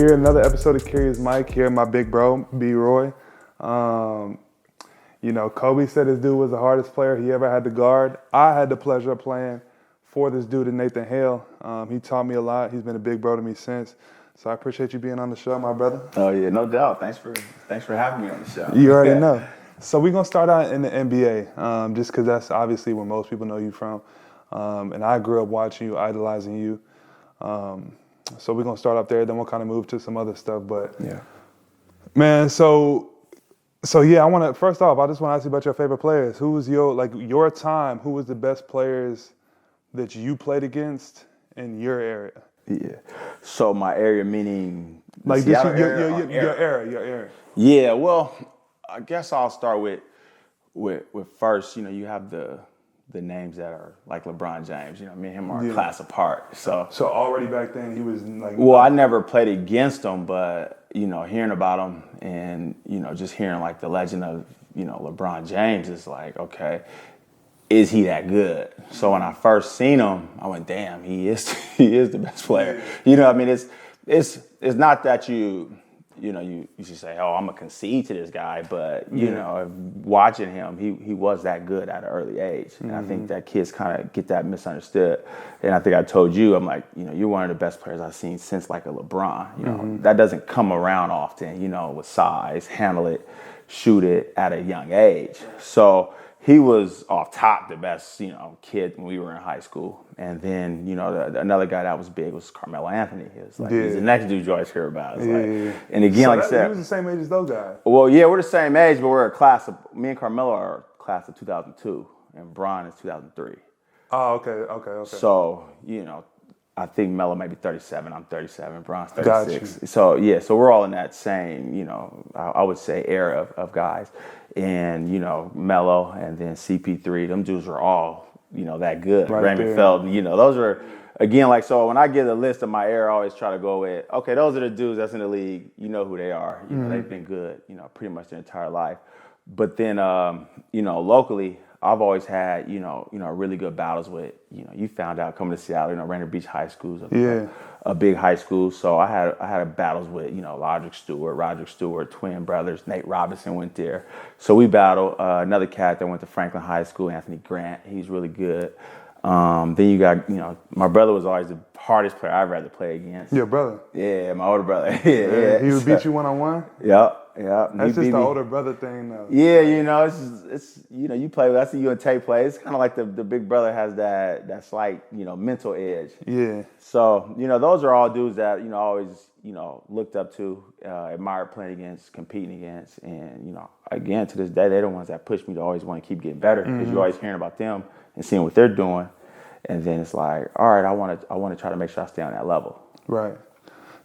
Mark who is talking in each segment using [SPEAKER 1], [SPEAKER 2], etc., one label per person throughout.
[SPEAKER 1] here, another episode of Curious Mike. Here, my big bro, B. Roy. Kobe said this dude was the hardest player he ever had to guard. I had the pleasure of playing for this dude, Nathan Hale. He taught me a lot. He's been a big bro to me since. So I appreciate you being on the show, my brother.
[SPEAKER 2] Oh yeah, no doubt. Thanks for having me on the show.
[SPEAKER 1] You already know. So we're gonna start out in the NBA, just because that's obviously where most people know you from. And I grew up watching you, idolizing you. So we're gonna start up there, then we'll kind of move to some other stuff. But
[SPEAKER 2] yeah,
[SPEAKER 1] man, so yeah, I just want to ask you about your favorite players. Who was your time? Who was the best players that you played against in your area?
[SPEAKER 2] Yeah. So my area meaning
[SPEAKER 1] Like
[SPEAKER 2] your
[SPEAKER 1] era.
[SPEAKER 2] Yeah. Well, I guess I'll start with first. You have the names that are like LeBron James. Me and him are a class apart. So
[SPEAKER 1] already back then he was like.
[SPEAKER 2] Well, I never played against him, but hearing about him and just hearing like the legend of LeBron James is like, okay, is he that good? So when I first seen him, I went, damn, he is the best player. It's not that you should say, oh, I'm gonna concede to this guy, but watching him, he was that good at an early age, and I think that kids kind of get that misunderstood. And I think I told you, I'm like, you're one of the best players I've seen since like a LeBron. That doesn't come around often. With size, handle it, shoot it at a young age. So he was off top the best, kid when we were in high school. And then, another guy that was big was Carmelo Anthony. He's the next dude you always hear about. And again,
[SPEAKER 1] so
[SPEAKER 2] like I said,
[SPEAKER 1] he was the same age as those guys.
[SPEAKER 2] Well, yeah, we're the same age, but me and Carmelo are class of 2002, and Bron is 2003.
[SPEAKER 1] Oh, okay.
[SPEAKER 2] So, I think Melo may be 37. I'm 37. Bron's 36.
[SPEAKER 1] Got you.
[SPEAKER 2] So yeah, so we're all in that same, I would say era of guys. And, Melo and then CP3, them dudes were all, that good.
[SPEAKER 1] Right
[SPEAKER 2] Raymond
[SPEAKER 1] there.
[SPEAKER 2] Felton, those were, again, like, so when I get a list of my era, I always try to go with, okay, those are the dudes that's in the league. You know who they are. They've been good, pretty much their entire life. But then, locally, I've always had, really good battles with, you found out coming to Seattle, Rainier Beach High School is a big high school. So I had battles with, Roderick Stewart, twin brothers. Nate Robinson went there. So we battled another cat that went to Franklin High School, Anthony Grant. He's really good. Then you got, my brother was always the hardest player I've ever played against.
[SPEAKER 1] Your brother?
[SPEAKER 2] Yeah, my older brother. yeah.
[SPEAKER 1] He would beat you one-on-one?
[SPEAKER 2] Yep.
[SPEAKER 1] That's just the older brother thing, though.
[SPEAKER 2] Yeah, it's you play. I see you and Tay play. It's kind of like the big brother has that slight mental edge.
[SPEAKER 1] Yeah.
[SPEAKER 2] So those are all dudes that I always looked up to, admired playing against, competing against, and again to this day they're the ones that push me to always want to keep getting better because you're always hearing about them and seeing what they're doing, and then it's like, all right, I want to try to make sure I stay on that level.
[SPEAKER 1] Right.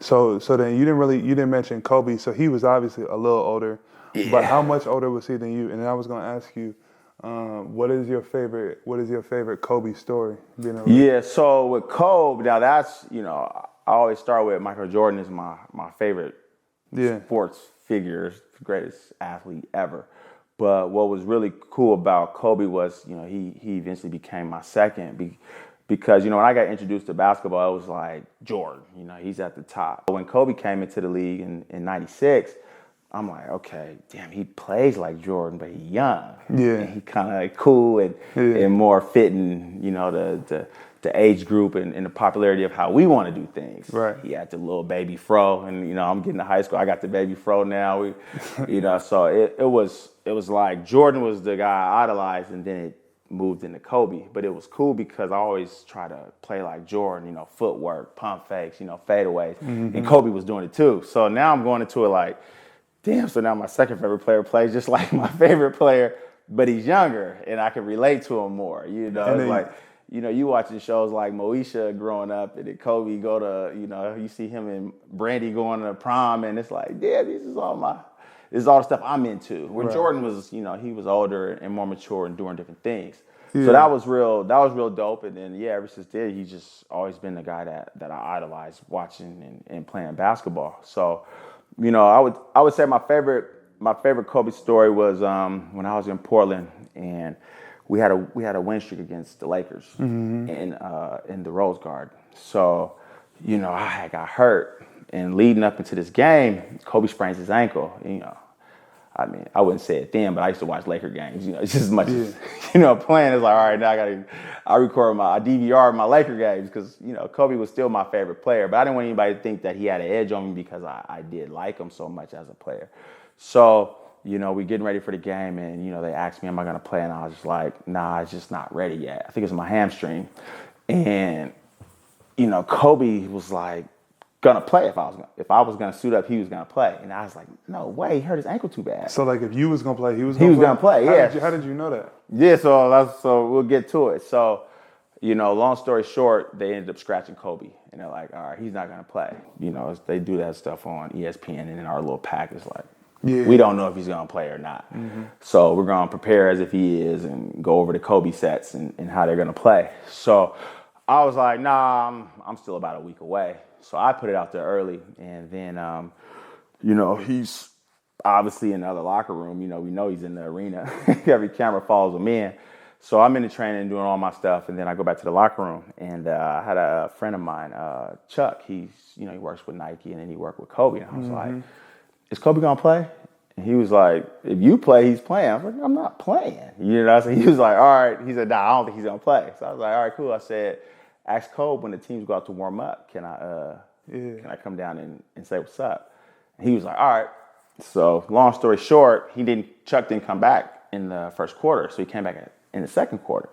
[SPEAKER 1] So then you didn't mention Kobe. So he was obviously a little older, but how much older was he than you? And then I was going to ask you, what is your favorite Kobe story?
[SPEAKER 2] Yeah. So with Kobe, now that's I always start with Michael Jordan is my favorite sports figure, greatest athlete ever. But what was really cool about Kobe was he eventually became my second. Because, when I got introduced to basketball, it was like Jordan, he's at the top. When Kobe came into the league in 96, I'm like, okay, damn, he plays like Jordan, but he's young.
[SPEAKER 1] Yeah.
[SPEAKER 2] And he kind of cool and more fitting, the age group and the popularity of how we want to do things.
[SPEAKER 1] Right.
[SPEAKER 2] He had the little baby fro, and, I'm getting to high school. I got the baby fro now. So it was like Jordan was the guy I idolized, and then it moved into Kobe, but it was cool because I always try to play like Jordan, footwork, pump fakes, fadeaways, and Kobe was doing it too. So now I'm going into it like, damn, so now my second favorite player plays just like my favorite player, but he's younger and I can relate to him more, It's like, you watching shows like Moesha growing up and then Kobe go to, you see him and Brandy going to prom and it's like, yeah, this is all the stuff I'm into. Where
[SPEAKER 1] Right.
[SPEAKER 2] Jordan was, he was older and more mature and doing different things. Yeah. So that was real dope. And then ever since then, he's just always been the guy that I idolized watching and playing basketball. So, I would say my favorite Kobe story was when I was in Portland and we had a win streak against the Lakers in the Rose Garden. So, I had got hurt And leading up into this game, Kobe sprains his ankle. I mean, I wouldn't say it then, but I used to watch Laker games. Just as much as playing. It's like, all right, now I DVR my Laker games because Kobe was still my favorite player. But I didn't want anybody to think that he had an edge on me because I did like him so much as a player. So we getting ready for the game, and they asked me, "Am I gonna play?" And I was just like, "Nah, it's just not ready yet." I think it was my hamstring, and Kobe was like, gonna play if I was gonna suit up, he was gonna play, and I was like, no way, he hurt his ankle too bad.
[SPEAKER 1] So like, if you was gonna play, he was
[SPEAKER 2] gonna play. Yeah.
[SPEAKER 1] How did you know that?
[SPEAKER 2] Yeah. So we'll get to it. So, long story short, they ended up scratching Kobe, and they're like, all right, he's not gonna play. They do that stuff on ESPN, and in our little pack, it's like, we don't know if he's gonna play or not. Mm-hmm. So we're gonna prepare as if he is, and go over the Kobe sets and how they're gonna play. So I was like, nah, I'm still about a week away. So I put it out there early, and then, he's obviously in the other locker room. We know he's in the arena. Every camera follows him in. So I'm in the training doing all my stuff, and then I go back to the locker room. And I had a friend of mine, Chuck. He works with Nike, and then he worked with Kobe. And I was like, is Kobe gonna play? And he was like, if you play, he's playing. I was like, I'm not playing. So he was like, all right. He said, nah, I don't think he's gonna play. So I was like, all right, cool. I said, ask Kobe when the teams go out to warm up, can I come down and say what's up? And he was like, all right. So long story short, Chuck didn't come back in the first quarter. So he came back in the second quarter.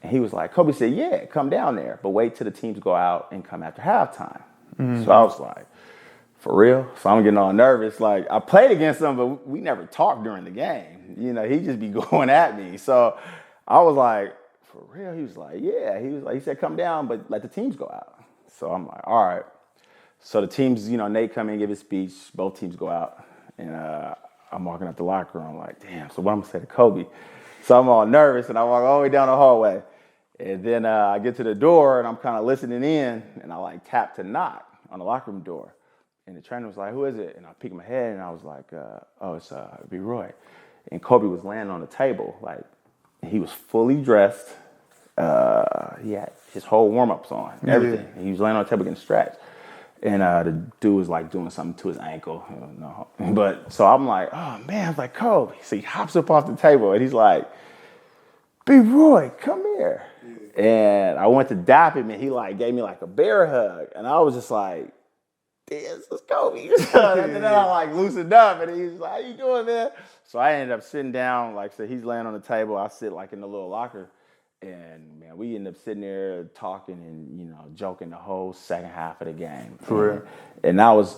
[SPEAKER 2] And he was like, Kobe said, yeah, come down there, but wait till the teams go out and come after halftime. Mm-hmm. So I was like, for real? So I'm getting all nervous. Like, I played against him, but we never talked during the game. He just be going at me. So I was like, for real? He was like, yeah. He said, come down, but let the teams go out. So I'm like, all right. So the teams, Nate come in, give his speech. Both teams go out. And I'm walking up the locker room. I'm like, damn, so what I'm going to say to Kobe? So I'm all nervous, and I walk all the way down the hallway. And then I get to the door, and I'm kind of listening in, and I tap to knock on the locker room door. And the trainer was like, who is it? And I peeked my head, and I was like, oh, it's B. Roy. And Kobe was laying on the table. He was fully dressed. He had his whole warm-ups on, everything. Yeah. He was laying on the table getting stretched. And the dude was doing something to his ankle. But so I'm like, oh man, I was like, Kobe. So he hops up off the table and he's like, B. Roy, come here. Yeah. And I went to dap him, and he gave me a bear hug. And I was just like, damn, this is Kobe. And then I loosened up, and he's like, how you doing, man? So I ended up sitting down, so he's laying on the table. I sit in the little locker. And man, we ended up sitting there talking and joking the whole second half of the game.
[SPEAKER 1] For real.
[SPEAKER 2] And that was,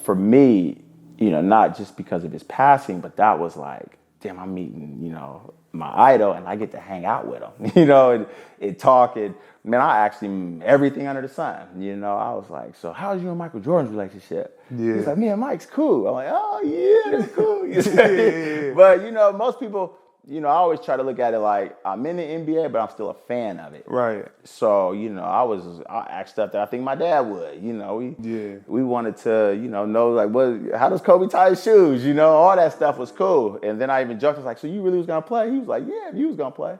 [SPEAKER 2] for me, not just because of his passing, but that was damn, I'm meeting, my idol, and I get to hang out with him, and talk. And man, I asked him everything under the sun. I was like, so how's you and Michael Jordan's relationship? Yeah. He's like, me and Mike's cool. I'm like, oh yeah, that's cool. Yeah. But most people. I always try to look at it I'm in the NBA, but I'm still a fan of it.
[SPEAKER 1] Right.
[SPEAKER 2] So, I asked stuff that I think my dad would. We wanted to, know how does Kobe tie his shoes? All that stuff was cool. And then I even joked, I was like, so you really was gonna play? He was like, yeah, if you was gonna play.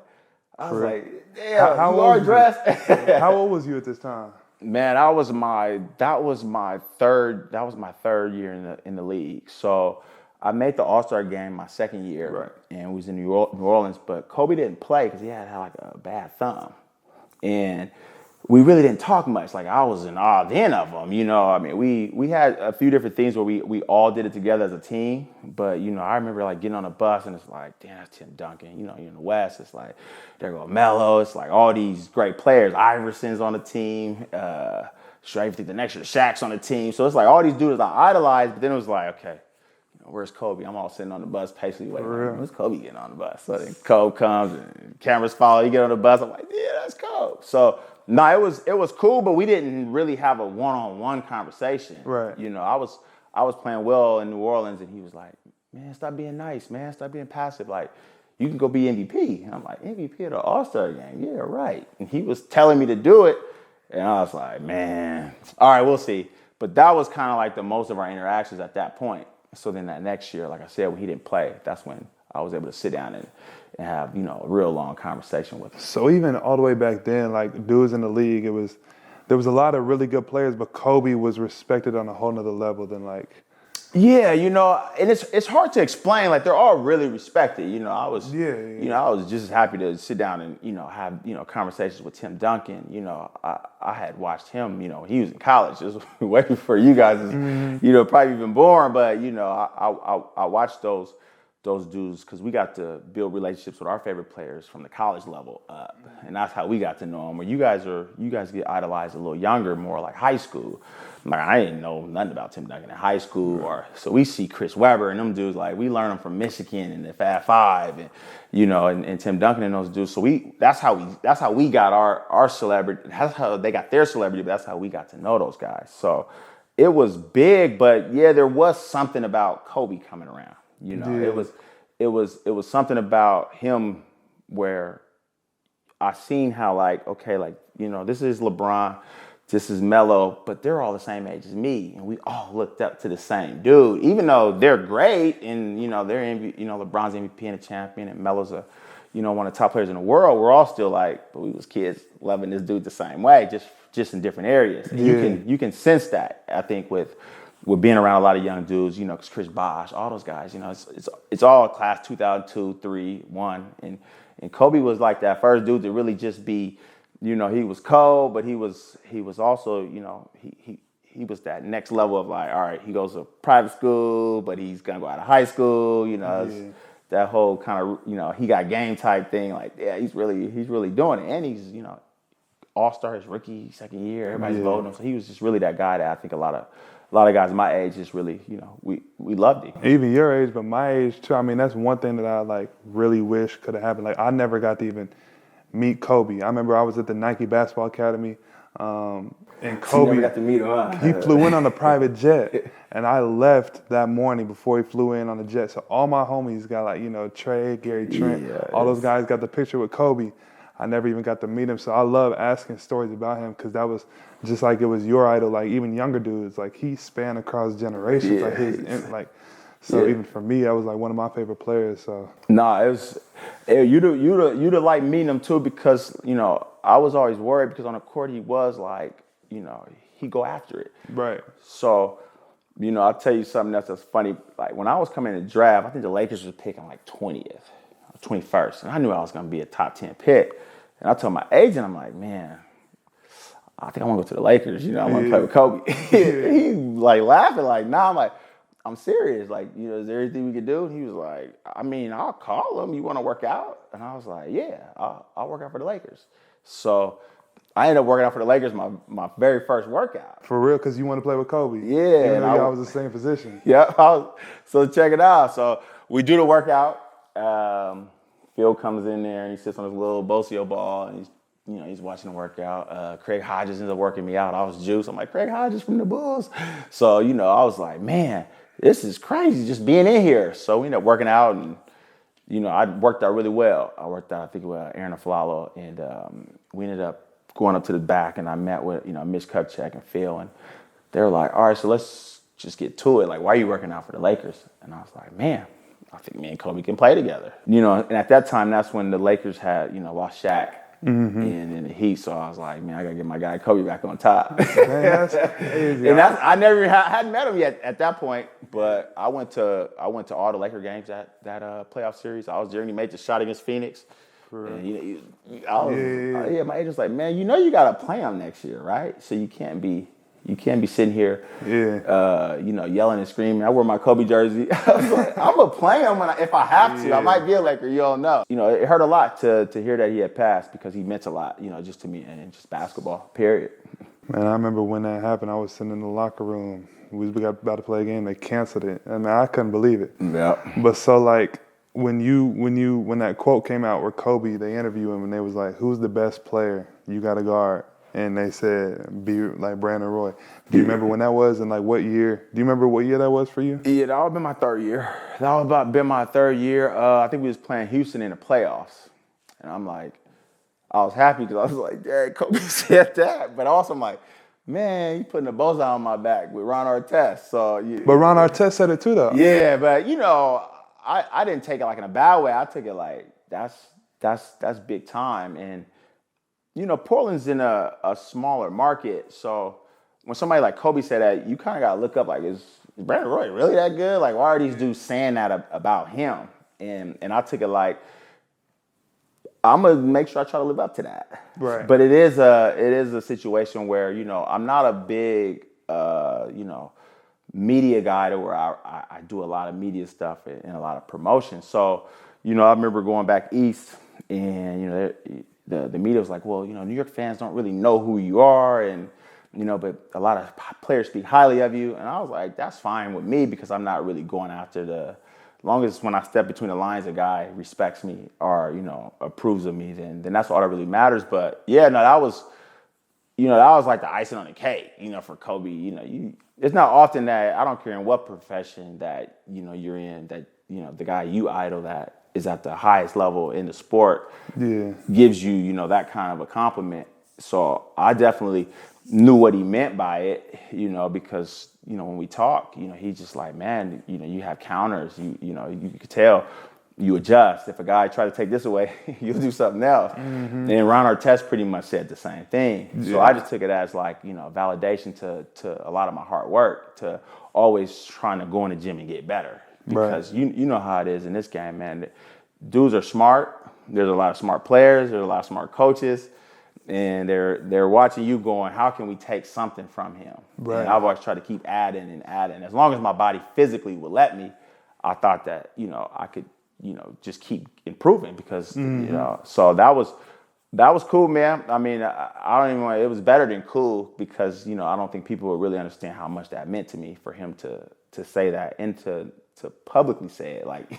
[SPEAKER 2] I was like, damn, how you are dressed.
[SPEAKER 1] How old was you at this time?
[SPEAKER 2] Man, that was my third year in the league. So I made the All-Star game my second year, right, and we was in New Orleans, but Kobe didn't play because he had a bad thumb. And we really didn't talk much. I was in awe then of him, I mean, we had a few different things where we all did it together as a team, but, I remember, getting on a bus, and it's damn, that's Tim Duncan. You're in the West, it's there go Melo. It's all these great players. Iverson's on the team. Sure, the next year, Shaq's on the team. So it's all these dudes I idolized, but then it was okay. Where's Kobe? I'm all sitting on the bus patiently waiting. Where's Kobe getting on the bus? So then Kobe comes and cameras follow. You get on the bus. I'm like, yeah, that's Kobe. So no, it was cool, but we didn't really have a one-on-one conversation.
[SPEAKER 1] Right.
[SPEAKER 2] I was playing well in New Orleans, and he was like, man, stop being nice, man. Stop being passive. You can go be MVP. And I'm like, MVP at the All-Star game? Yeah, right. And he was telling me to do it, and I was like, man, all right, we'll see. But that was kind of the most of our interactions at that point. So then that next year, like I said, when he didn't play, that's when I was able to sit down and have, a real long conversation with him.
[SPEAKER 1] So even all the way back then, dudes in the league, it was there was a lot of really good players, but Kobe was respected on a whole nother level than like.
[SPEAKER 2] Yeah, and it's hard to explain. Like they're all really respected. I was,
[SPEAKER 1] Yeah.
[SPEAKER 2] I was just happy to sit down and have conversations with Tim Duncan. I had watched him. He was in college, just way before you guys, probably even born. But I watched those dudes because we got to build relationships with our favorite players from the college level up, and that's how we got to know them. Where you guys get idolized a little younger, more like high school. Like I didn't know nothing about Tim Duncan in high school, so we see Chris Webber and them dudes like we learn them from Michigan and the Fab Five, and and Tim Duncan and those dudes. So that's how we got our celebrity. That's how they got their celebrity, but that's how we got to know those guys. So it was big, but yeah, there was something about Kobe coming around. It was something about him where I seen how this is LeBron. This is Melo, but they're all the same age as me, and we all looked up to the same dude. Even though they're great, and they're LeBron's MVP and a champion, and Melo's one of the top players in the world. We're all still like, but we was kids loving this dude the same way, just in different areas. And you can sense that. I think with being around a lot of young dudes, because Chris Bosh, all those guys, it's all class 2002, 3, 1, and Kobe was like that first dude to really just be. He was cold, but he was also, he was that next level of like, all right, he goes to private school, but he's gonna go out of high school, that whole kind of, he got game type thing. Like, yeah, he's really doing it, and he's, all-star his rookie second year, everybody's voting him. So he was just really that guy that I think a lot of guys my age just really, we loved him.
[SPEAKER 1] Even your age, but my age too. I mean, that's one thing that I like really wish could have happened. Like, I never got to even meet Kobe. I remember I was at the Nike Basketball Academy, and Kobe,
[SPEAKER 2] never got to meet him, huh?
[SPEAKER 1] He flew in on a private jet, and I left that morning before he flew in on the jet. So all my homies got like, Trey, Gary Trent, all those guys got the picture with Kobe. I never even got to meet him. So I love asking stories about him because that was just like it was your idol. Like even younger dudes, like he spanned across generations. So even for me, that was like one of my favorite players. So you'd have liked meeting him too because I was always worried because on the court he was like he go after it. Right.
[SPEAKER 2] So I'll tell you something that's just funny. Like when I was coming in the draft, I think the Lakers was picking like 20th, or 21st, and I knew I was gonna be a top 10 pick. And I told my agent, I'm like, man, I think I want to go to the Lakers. I want to play with Kobe. He like laughing, like, nah. I'm like, I'm serious. Like, is there anything we could do? And he was like, I mean, I'll call him. You want to work out? And I was like, yeah, I'll work out for the Lakers. So I ended up working out for the Lakers my very first workout.
[SPEAKER 1] For real, because you want to play with Kobe.
[SPEAKER 2] Yeah.
[SPEAKER 1] Even though y'all was the same position.
[SPEAKER 2] Yeah. So check it out. So we do the workout. Phil comes in there and he sits on his little Bosio ball and he's watching the workout. Craig Hodges ends up working me out. I was juiced. I'm like, Craig Hodges from the Bulls. So, I was like, man, this is crazy just being in here. So we ended up working out and, I worked out really well. I worked out, I think, with Aaron Aflalo, and we ended up going up to the back and I met with, Mitch Kupchak and Phil, and they were like, all right, so let's just get to it. Like, why are you working out for the Lakers? And I was like, man, I think me and Kobe can play together. And at that time, that's when the Lakers had, lost Shaq in the Heat. So I was like, man, I got to get my guy Kobe back on top.
[SPEAKER 1] Man, that's crazy.
[SPEAKER 2] And I never hadn't met him yet at that point, but I went to all the Laker games that playoff series. I was there and he made the shot against Phoenix. And, my agent's like, man, you got to play him next year, right? So you can't be sitting here, yelling and screaming. I wore my Kobe jersey. I was like, I'm gonna play him if I have to. I might be a Laker. You don't know. It hurt a lot to hear that he had passed because he meant a lot, just to me and just basketball. Period.
[SPEAKER 1] Man, I remember when that happened. I was sitting in the locker room. We got about to play a game. They canceled it, and I couldn't believe it.
[SPEAKER 2] Yeah.
[SPEAKER 1] But so like when that quote came out where Kobe, they interviewed him and they was like, "Who's the best player you got to guard?" And they said, be like Brandon Roy. Do you remember when that was and like what year? Do you remember what year that was for you?
[SPEAKER 2] Yeah, that would have been my third year. I think we was playing Houston in the playoffs. And I was happy because I was like, Dad, Kobe said that. But also I'm like, man, you putting the bullseye on my back with Ron Artest. So,
[SPEAKER 1] But Ron Artest said it too, though.
[SPEAKER 2] Yeah, but I didn't take it like in a bad way. I took it like that's big time. And Portland's in a smaller market, so when somebody like Kobe said that, you kind of got to look up like, is Brandon Roy really that good? Like, why are these dudes saying that about him? And I took it like, I'm gonna make sure I try to live up to that.
[SPEAKER 1] Right.
[SPEAKER 2] But it is a situation where I'm not a big media guy to where I do a lot of media stuff and a lot of promotion. So I remember going back east, and the media was like, well, New York fans don't really know who you are, and but a lot of players speak highly of you, and I was like, that's fine with me because I'm not really going after as long as when I step between the lines, a guy respects me or approves of me, then that's all that really matters. But yeah, no, that was like the icing on the cake, for Kobe. It's not often that, I don't care in what profession that you're in, that the guy you idol that is at the highest level in the sport gives you that kind of a compliment. So I definitely knew what he meant by it, because when we talk, he's just like, man, you have counters, you could tell you adjust. If a guy tried to take this away, you'll do something else. Mm-hmm. And Ron Artest pretty much said the same thing. Yeah. So I just took it as like, validation to a lot of my hard work, to always trying to go in the gym and get better. Because you know how it is in this game, man. Dudes are smart. There's a lot of smart players. There's a lot of smart coaches. And they're watching you going, how can we take something from him? Right. And I've always tried to keep adding and adding. As long as my body physically would let me, I thought that, I could, just keep improving because, so that was cool, man. I mean, I don't even want, it was better than cool because, I don't think people would really understand how much that meant to me for him to say that and to publicly say it. Like,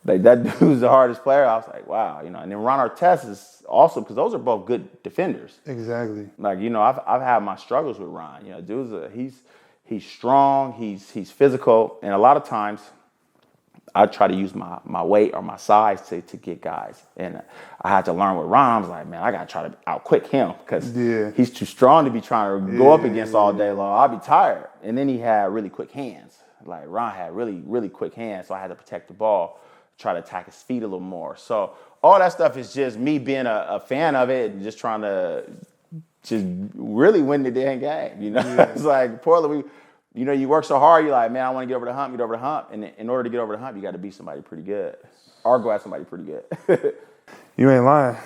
[SPEAKER 2] like that dude's the hardest player. I was like, wow, and then Ron Artest is awesome because those are both good defenders.
[SPEAKER 1] Exactly.
[SPEAKER 2] Like, I've had my struggles with Ron. Dude's he's strong, he's physical, and a lot of times I try to use my weight or my size to get guys. And I had to learn with Ron. I was like, man, I got to try to outquick him because he's too strong to be trying to go up against all day long. I'll be tired. And then he had really quick hands. Like Ron had really, really quick hands, so I had to protect the ball, try to attack his feet a little more. So all that stuff is just me being a fan of it and just trying to just really win the damn game. It's like Portland, you work so hard, you're like, man, I want to get over the hump, And in order to get over the hump, you got to beat somebody pretty good or go at somebody pretty good.
[SPEAKER 1] You ain't lying.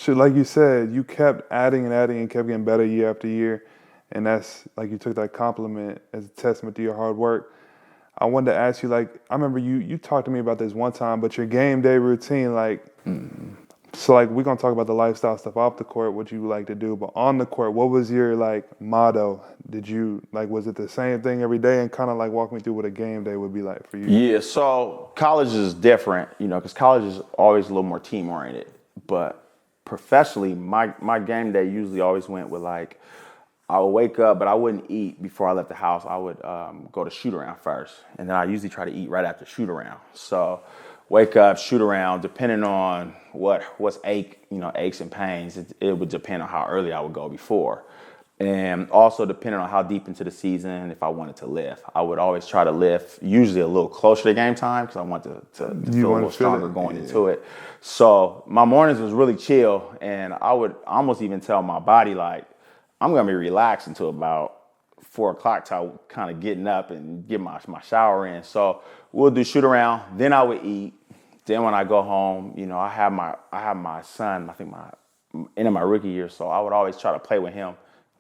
[SPEAKER 1] Like you said, you kept adding and kept getting better year after year. And that's like you took that compliment as a testament to your hard work. I wanted to ask you, like, I remember you talked to me about this one time, but your game day routine, like, so like we're going to talk about the lifestyle stuff off the court, what you like to do, but on the court, what was your like motto? Did you was it the same thing every day? And kind of like walk me through what a game day would be like for you.
[SPEAKER 2] Yeah, so college is different, because college is always a little more team oriented, but professionally, my game day usually always went with like, I would wake up, but I wouldn't eat before I left the house. I would go to shoot around first, and then I usually try to eat right after shoot around. So wake up, shoot around, depending on what's aches and pains. It would depend on how early I would go before, and also depending on how deep into the season, if I wanted to lift. I would always try to lift, usually a little closer to game time because I want to feel a little stronger going into it. So my mornings was really chill, and I would almost even tell my body like, I'm going to be relaxed until about 4 o'clock till kind of getting up and get my shower in. So we'll do shoot around. Then I would eat. Then when I go home, I have my son, I think in my rookie year. So I would always try to play with him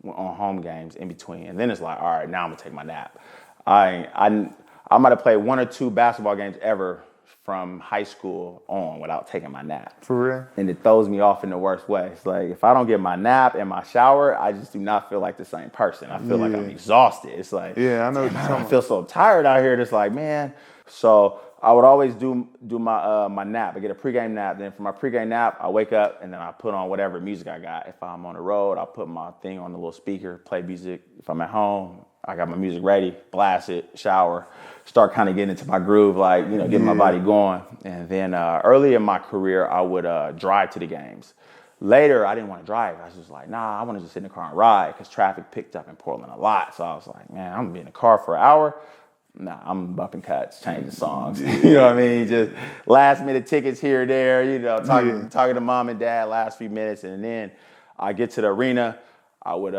[SPEAKER 2] on home games in between. And then it's like, all right, now I'm going to take my nap. I might have played 1 or 2 basketball games ever from high school on without taking my nap.
[SPEAKER 1] For real?
[SPEAKER 2] And it throws me off in the worst way. It's like if I don't get my nap and my shower, I just do not feel like the same person. I feel like I'm exhausted. It's like,
[SPEAKER 1] I know.
[SPEAKER 2] I feel so tired out here. It's like, man. So I would always do my nap. I get a pregame nap. Then for my pregame nap, I wake up and then I put on whatever music I got. If I'm on the road, I'll put my thing on the little speaker, play music. If I'm at home, I got my music ready, blast it, shower, start kind of getting into my groove, like, getting my body going. And then early in my career, I would drive to the games. Later, I didn't want to drive. I was just like, nah, I want to just sit in the car and ride because traffic picked up in Portland a lot. So I was like, man, I'm going to be in the car for an hour. Nah, I'm bumping cuts, changing songs. You know what I mean? Just last minute tickets here or there, you know, talking to mom and dad last few minutes. And then I get to the arena. I would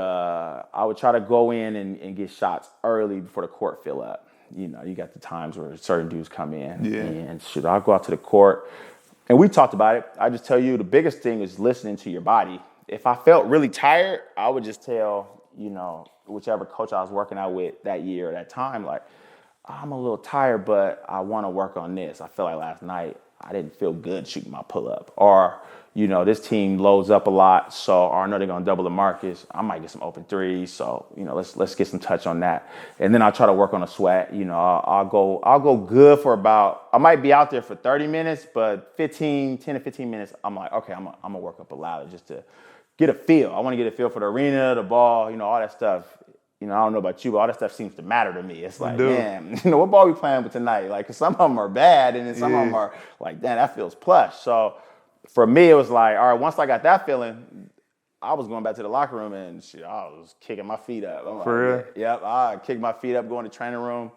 [SPEAKER 2] try to go in and get shots early before the court fill up. You know, you got the times where certain dudes come in.
[SPEAKER 1] Yeah.
[SPEAKER 2] And shoot, I'll go out to the court. And we talked about it. I just tell you the biggest thing is listening to your body. If I felt really tired, I would just tell, you know, whichever coach I was working out with that year or that time, like, I'm a little tired, but I want to work on this. I feel like last night I didn't feel good shooting my pull-up. Or, you know, this team loads up a lot, so or I know they're going to double the Marcus. I might get some open threes, so, you know, let's get some touch on that. And then I'll try to work on a sweat. You know, I'll go good for about, I might be out there for 30 minutes, but 10 to 15 minutes, I'm like, okay, I'm going to work up a ladder just to get a feel. I want to get a feel for the arena, the ball, you know, all that stuff. You know, I don't know about you, but all that stuff seems to matter to me. It's like, man, you know, what ball we playing with tonight? Like, 'cause some of them are bad, and then some of them are like, damn, that feels plush. So for me, it was like, all right, once I got that feeling, I was going back to the locker room and shit, I was kicking my feet up. I'm
[SPEAKER 1] For
[SPEAKER 2] like, yep, I kicked my feet up, going to training room,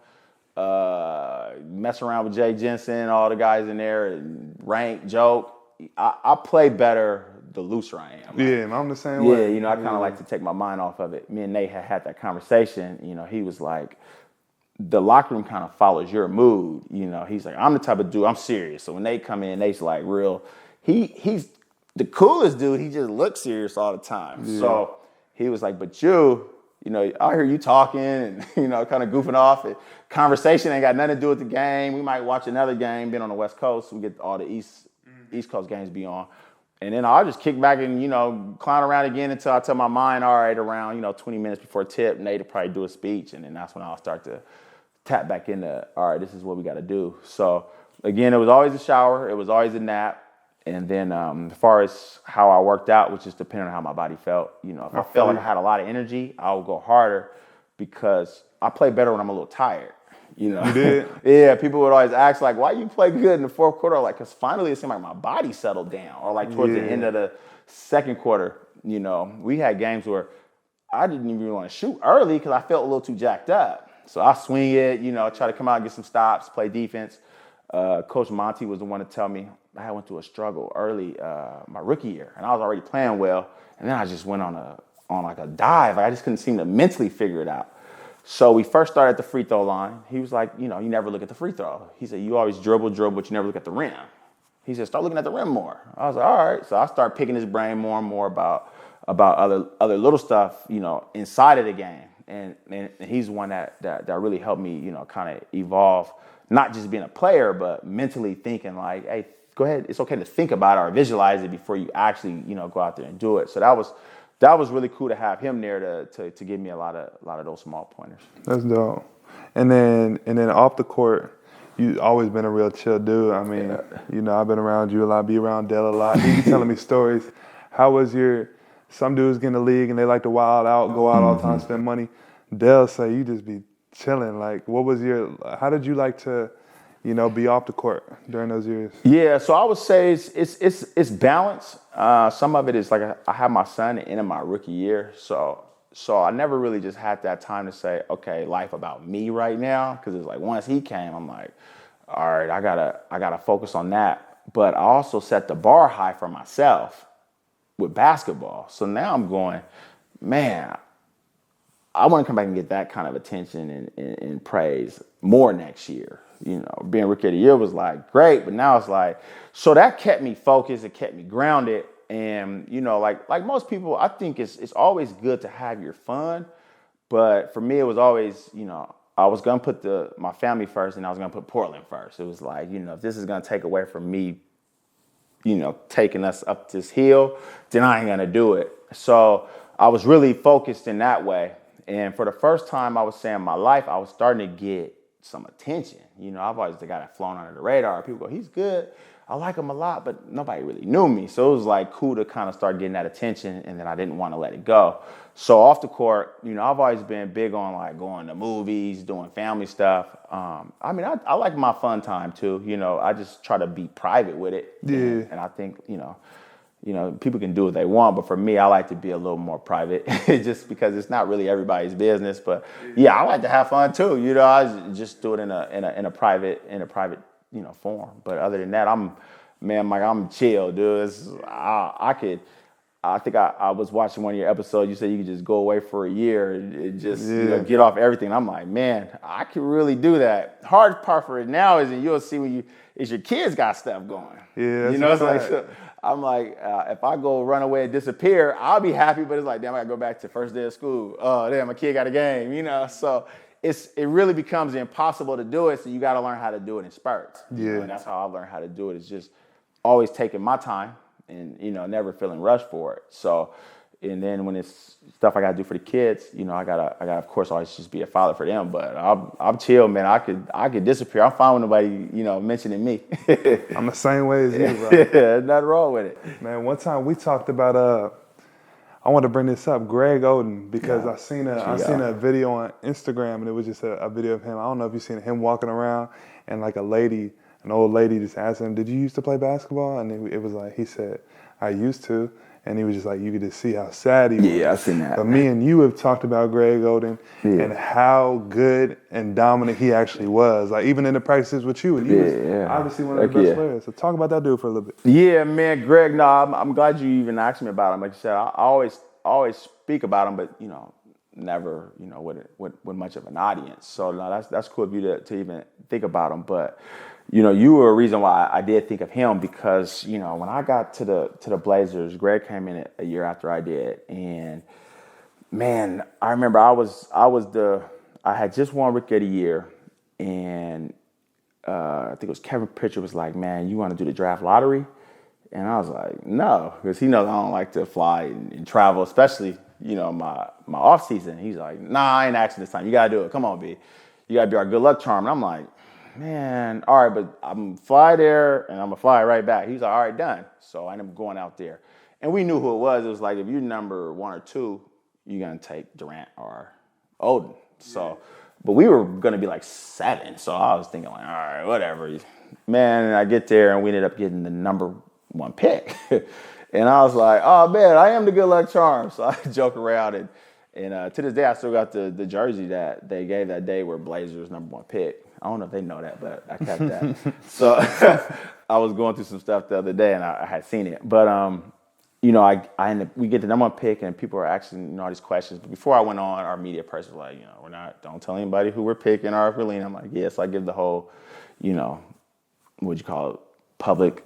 [SPEAKER 2] mess around with Jay Jensen, all the guys in there, and rank, joke. I play better the looser I am.
[SPEAKER 1] Yeah, I'm the same way.
[SPEAKER 2] Yeah, you know, I kind of like to take my mind off of it. Me and Nate had that conversation. You know, he was like, the locker room kind of follows your mood. You know, he's like, I'm the type of dude, I'm serious. So when they come in, Nate's like real. He's the coolest dude. He just looks serious all the time. Yeah. So he was like, but you know, I hear you talking and, you know, kind of goofing off. Conversation ain't got nothing to do with the game. We might watch another game, being on the West Coast. We get all the East Coast games be on. And then I'll just kick back and, you know, clown around again until I tell my mind, all right, around, you know, 20 minutes before tip, Nate will probably do a speech. And then that's when I'll start to tap back into, all right, this is what we got to do. So, again, it was always a shower. It was always a nap. And then as far as how I worked out, which is depending on how my body felt, you know, if I felt like I had a lot of energy, I would go harder because I play better when I'm a little tired. You know,
[SPEAKER 1] you did?
[SPEAKER 2] Yeah, people would always ask, like, why you play good in the fourth quarter? Like, because finally it seemed like my body settled down. Or, like, towards the end of the second quarter, you know, we had games where I didn't even want to shoot early because I felt a little too jacked up. So I swing it, you know, try to come out and get some stops, play defense. Coach Monty was the one to tell me I went through a struggle early my rookie year, and I was already playing well. And then I just went on like a dive. I just couldn't seem to mentally figure it out. So we first started at the free throw line. He was like, you know, you never look at the free throw. He said, you always dribble, but you never look at the rim. He said, start looking at the rim more. I was like, all right. So I started picking his brain more and more about other little stuff, you know, inside of the game. And he's one that really helped me, you know, kind of evolve, not just being a player, but mentally thinking like, hey, go ahead. It's okay to think about it or visualize it before you actually, you know, go out there and do it. So that was really cool to have him there to give me a lot of those small pointers.
[SPEAKER 1] That's dope. And then off the court, you've always been a real chill dude. I mean, you know, I've been around you a lot, be around Dell a lot. You be telling me stories. How was some dudes get in the league and they like to wild out, go out all the time, spend money. Dell say you just be chilling. Like, how did you like to, you know, be off the court during those years?
[SPEAKER 2] Yeah, so I would say it's balance. Some of it is like I have my son in my rookie year, so I never really just had that time to say, okay, life about me right now, because it's like once he came, I'm like, all right, I gotta focus on that. But I also set the bar high for myself with basketball. So now I'm going, man, I want to come back and get that kind of attention and praise more next year. You know, being rookie of the year was like great, but now it's like, so that kept me focused, it kept me grounded. And, you know, like most people, I think it's always good to have your fun. But for me, it was always, you know, I was going to put my family first and I was going to put Portland first. It was like, you know, if this is going to take away from me, you know, taking us up this hill, then I ain't going to do it. So I was really focused in that way. And for the first time, I was saying in my life, I was starting to get some attention. You know, I've always the guy that flown under the radar. People go, he's good. I like him a lot, but nobody really knew me. So it was like cool to kind of start getting that attention, and then I didn't want to let it go. So off the court, you know, I've always been big on like going to movies, doing family stuff. I mean, I like my fun time too. You know, I just try to be private with it.
[SPEAKER 1] Yeah.
[SPEAKER 2] And I think, you know, people can do what they want, but for me, I like to be a little more private, just because it's not really everybody's business. But yeah, I like to have fun too. I just do it in a private form. But other than that, I'm chill, dude. I think I was watching one of your episodes. You said you could just go away for a year and just get off everything. I'm like, man, I can really do that. Hard part for it now is, and you'll see is your kids got stuff going.
[SPEAKER 1] Yeah,
[SPEAKER 2] it's like, so I'm like, if I go run away and disappear, I'll be happy. But it's like, damn, I gotta go back to first day of school. Oh, damn, my kid got a game. So it really becomes impossible to do it. So you got to learn how to do it in spurts. And that's how I learned how to do it. It's just always taking my time. And, never feeling rushed for it. So, and then when it's stuff I got to do for the kids, I gotta, of course, always just be a father for them. But I'm chill, man. I could disappear. I'm fine with nobody, mentioning me.
[SPEAKER 1] I'm the same way as you, bro.
[SPEAKER 2] Yeah, nothing wrong with it.
[SPEAKER 1] Man, one time we talked about, I want to bring this up, Greg Oden, because I seen a video on Instagram, and it was just a video of him. I don't know if you've seen him walking around, and like an old lady just asked him, "Did you used to play basketball?" And it was like, he said, "I used to." And he was just like, you could just see how sad he was.
[SPEAKER 2] Yeah, I seen that.
[SPEAKER 1] But me and you have talked about Greg Oden and how good and dominant he actually was. Like, even in the practices with you. And he was obviously one of the best players. So talk about that dude for a little bit.
[SPEAKER 2] Yeah, man, Greg, no, I'm glad you even asked me about him. Like you said, I always speak about him, but, never, with much of an audience. So no, that's cool of you to even think about him. But you were a reason why I did think of him, because when I got to the Blazers, Greg came in a year after I did, and man, I remember I had just won Rookie of the Year, and I think it was Kevin Pritchard was like, "Man, you want to do the draft lottery?" And I was like, "No," because he knows I don't like to fly and travel, especially my off season. He's like, "Nah, I ain't asking this time. You gotta do it. Come on, B. You gotta be our good luck charm." And I'm like, man, all right, but I'm fly there and I'm gonna fly right back. He's like, all right, done. So I ended up going out there, and we knew who it was. It was like, if you're number 1 or 2, you're gonna take Durant or Oden. So, but we were gonna be like 7. So I was thinking like, all right, whatever. Man, and I get there and we ended up getting the number 1 pick. And I was like, oh man, I am the good luck charm. So I joke around, and to this day I still got the jersey that they gave that day where Blazers number 1 pick. I don't know if they know that, but I kept that. So I was going through some stuff the other day, and I had seen it. But we get the number 1 pick, and people are asking all these questions. But before I went on, our media person was like, don't tell anybody who we're picking or if we're leaning. I'm like, yes. So I give the whole, what'd you call it, public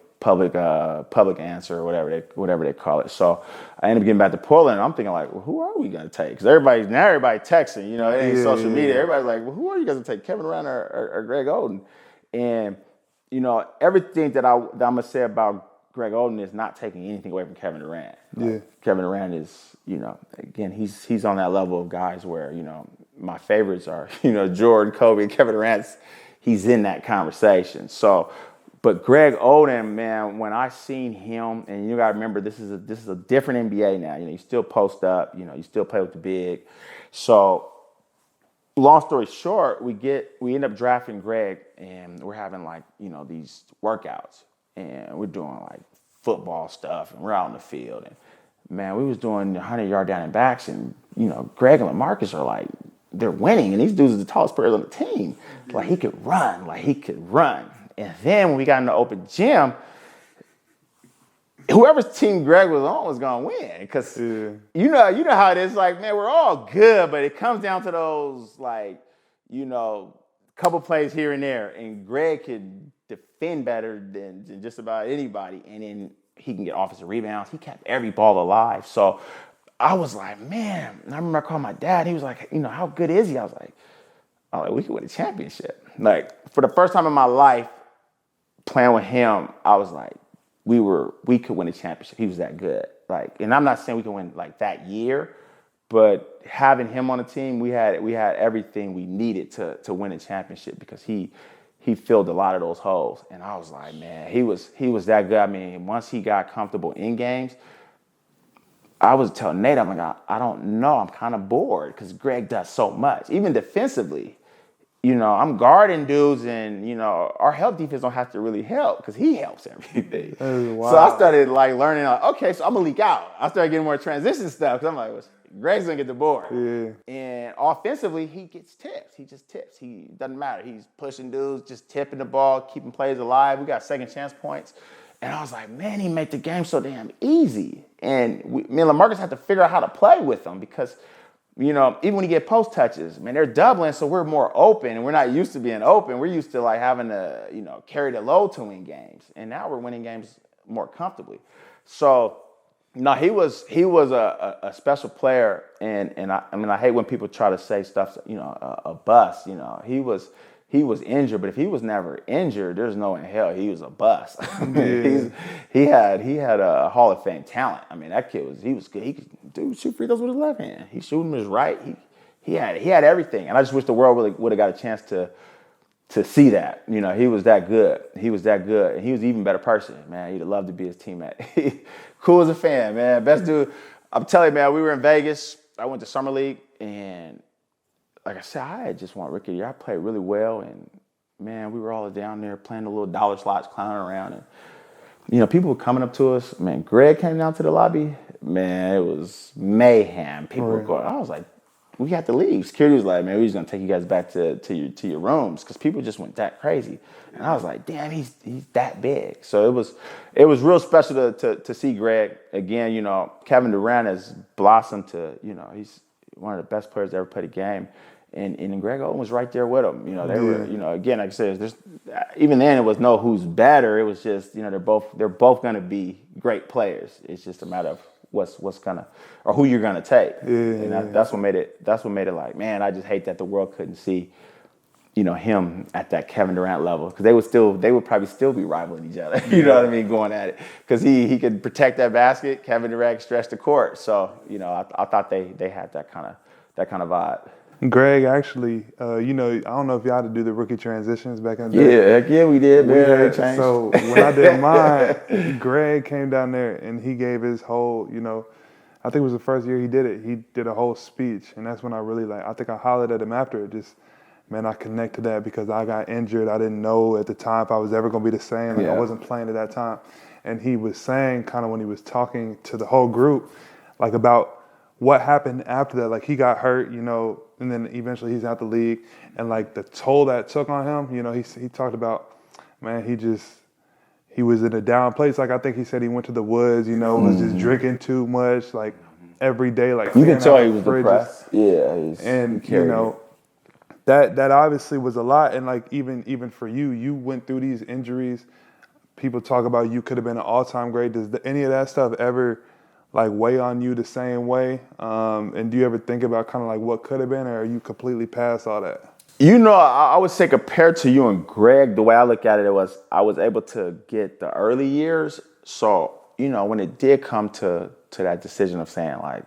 [SPEAKER 2] answer or whatever they call it. So I ended up getting back to Portland, and I'm thinking like, well, who are we gonna take? Because everybody texting, it ain't social media. Everybody's like, well, who are you gonna take, Kevin Durant or Greg Oden? And everything that I'm gonna say about Greg Oden is not taking anything away from Kevin Durant. Kevin Durant is, again, he's on that level of guys where my favorites are Jordan, Kobe, and Kevin Durant. He's in that conversation. So. But Greg Oden, man, when I seen him, and you gotta remember, this is a different NBA now. You still post up, you still play with the big. So, long story short, we end up drafting Greg, and we're having these workouts, and we're doing like football stuff, and we're out in the field, and man, we was doing 100-yard down and backs, and Greg and LaMarcus are like, they're winning, and these dudes are the tallest players on the team. Like he could run. And then when we got in the open gym, whoever's team Greg was on was gonna win. Because you know how it is. Like, man, we're all good, but it comes down to those couple plays here and there. And Greg could defend better than just about anybody. And then he can get offensive rebounds. He kept every ball alive. So I was like, man. And I remember I called my dad. He was like, how good is he? I was like, we could win a championship. Like, for the first time in my life, playing with him, I was like, we could win a championship. He was that good. Like, and I'm not saying we could win like that year, but having him on the team, we had everything we needed to win a championship, because he filled a lot of those holes. And I was like, man, he was that good. I mean, once he got comfortable in games, I was telling Nate, I'm like, I don't know. I'm kind of bored because Greg does so much. Even defensively, I'm guarding dudes, and our help defense don't have to really help because he helps everything. So I started like learning. Like, okay, so I'm gonna leak out. I started getting more transition stuff because I'm like, well, Greg's gonna get the board.
[SPEAKER 1] Yeah.
[SPEAKER 2] And offensively, he gets tips. He just tips. He doesn't matter. He's pushing dudes, just tipping the ball, keeping plays alive. We got second chance points. And I was like, man, he made the game so damn easy. And me and LaMarcus had to figure out how to play with him because, even when you get post touches, man, they're doubling, so we're more open, and we're not used to being open. We're used to like having to, carry the load to win games. And now we're winning games more comfortably. So, no, he was a special player, and I hate when people try to say stuff, a bust. He was injured, but if he was never injured, there's no in hell he was a bust.
[SPEAKER 1] Yeah.
[SPEAKER 2] He had a Hall of Fame talent. I mean, that kid was good. He could shoot free throws with his left hand. He shooting with his right. He had everything, and I just wish the world really would have got a chance to see that. He was that good. He was that good, and he was an even better person. Man, he'd love to be his teammate. Cool as a fan, man. Best dude. I'm telling you, man. We were in Vegas. I went to Summer League, and like I said, I had just won Rookie of the Year. I played really well, and man, we were all down there playing the little dollar slots, clowning around, and people were coming up to us. Man, Greg came down to the lobby. Man, it was mayhem. People were going. I was like, we have to leave. Security was like, man, we're just gonna take you guys back to your rooms because people just went that crazy. And I was like, damn, he's that big. So it was real special to see Greg again. Kevin Durant has blossomed to he's one of the best players to ever play the game. And Greg Oden was right there with him. They were, again, like I said, even then it was no who's better. It was just, they're both going to be great players. It's just a matter of what's gonna or who you're gonna take. That's what made it like, man, I just hate that the world couldn't see, him at that Kevin Durant level because they would probably still be rivaling each other. You know what I mean, going at it because he could protect that basket. Kevin Durant stretched the court. So I thought they had that kind of vibe.
[SPEAKER 1] Greg actually, I don't know if y'all had to do the rookie transitions back in the day.
[SPEAKER 2] Yeah, heck yeah, we did. Man,
[SPEAKER 1] so when I did mine, Greg came down there and he gave his whole, I think it was the first year he did it. He did a whole speech, and that's when I really I think I hollered at him after it. Just, man, I connect to that because I got injured. I didn't know at the time if I was ever going to be the same. I wasn't playing at that time. And he was saying kind of when he was talking to the whole group, like about what happened after that. Like he got hurt, and then eventually he's out the league. And like the toll that took on him, he talked about, man, he was in a down place. Like I think he said he went to the woods, was just drinking too much, like every day. Like
[SPEAKER 2] you can tell he was depressed. Yeah,
[SPEAKER 1] and that obviously was a lot. And like even for you went through these injuries. People talk about you could have been an all-time great. Does any of that stuff ever like weigh on you the same way? And do you ever think about kind of like what could have been, or are you completely past all that?
[SPEAKER 2] I would say compared to you and Greg, the way I look at it was I was able to get the early years. So, when it did come to that decision of saying like,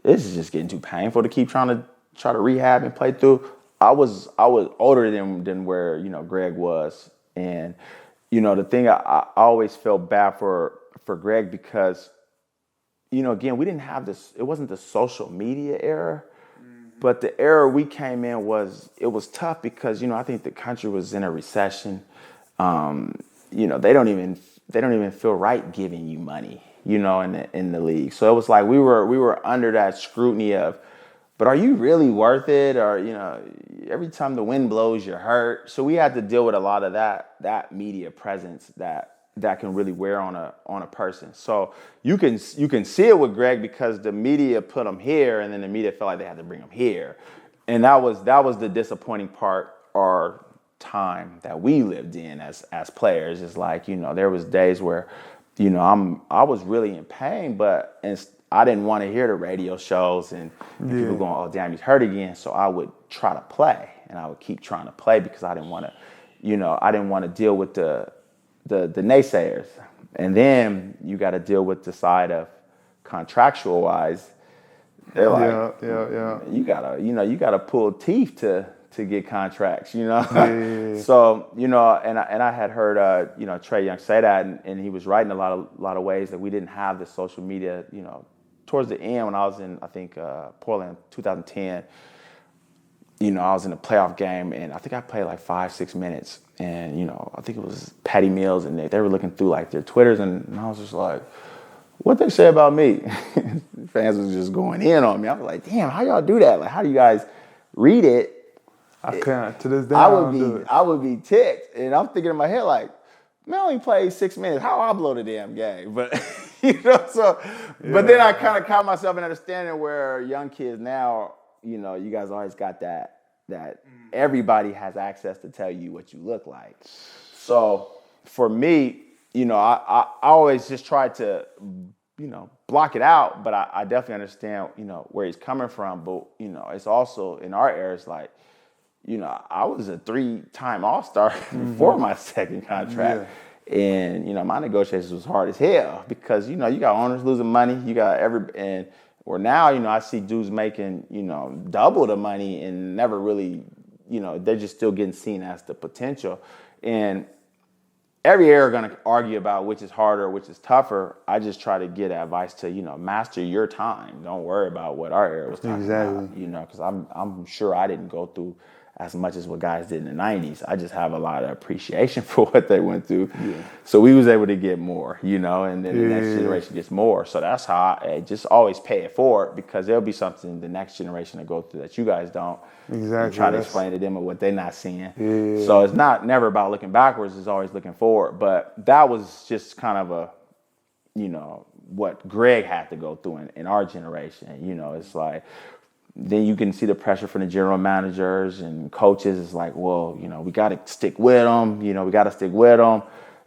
[SPEAKER 2] this is just getting too painful to keep trying to rehab and play through. I was older than where, Greg was. And, the thing I always felt bad for Greg because, again, we didn't have this, it wasn't the social media era, but the era we came in it was tough because, I think the country was in a recession. They don't even feel right giving you money, in the league. So it was like we were under that scrutiny of, but are you really worth it? Or, every time the wind blows, you're hurt. So we had to deal with a lot of that media presence that can really wear on a person. So you can see it with Greg because the media put him here, and then the media felt like they had to bring him here, and that was the disappointing part or time that we lived in as players. It's like there was days where I was really in pain, but I didn't want to hear the radio shows and people going, oh damn, he's hurt again. So I would try to play, and I would keep trying to play because I didn't want to deal with the naysayers. And then you got to deal with the side of contractual wise. They're like, you gotta pull teeth to get contracts, So, and I had heard, Trae Young say that, and he was right in a lot of ways that we didn't have the social media, towards the end when I was in, I think, Portland, 2010. I was in a playoff game, and I think I played like 5-6 minutes, and I think it was Patty Mills, and they were looking through like their Twitters, and I was just like, what they say about me? Fans was just going in on me. I was like, damn, how y'all do that? Like, how do you guys read it?
[SPEAKER 1] I can't. To this day,
[SPEAKER 2] I would be ticked, and I'm thinking in my head like, man, I only played 6 minutes. How I blow the damn game? But but then I kind of caught myself in understanding where young kids now, you guys always got that everybody has access to tell you what you look like. So for me, I always just try to, block it out, but I definitely understand, where he's coming from. But, it's also in our era, it's like, I was a 3-time All-Star before my second contract. Yeah. And, my negotiations was hard as hell because, you got owners losing money. You got where now, I see dudes making, double the money and never really, they're just still getting seen as the potential. And every era going to argue about which is harder, which is tougher. I just try to get advice to, master your time. Don't worry about what our era was talking about, because I'm sure I didn't go through as much as what guys did in the 90s. I just have a lot of appreciation for what they went through. Yeah. So we was able to get more, and then the next generation gets more. So that's how I just always pay it forward because there'll be something the next generation to go through that you guys don't.
[SPEAKER 1] Exactly.
[SPEAKER 2] Try to explain to them what they're not seeing. Yeah. So it's never about looking backwards, it's always looking forward. But that was just kind of a, what Greg had to go through in our generation. It's like, then you can see the pressure from the general managers and coaches. It's like, well, we got to stick with them. We got to stick with them.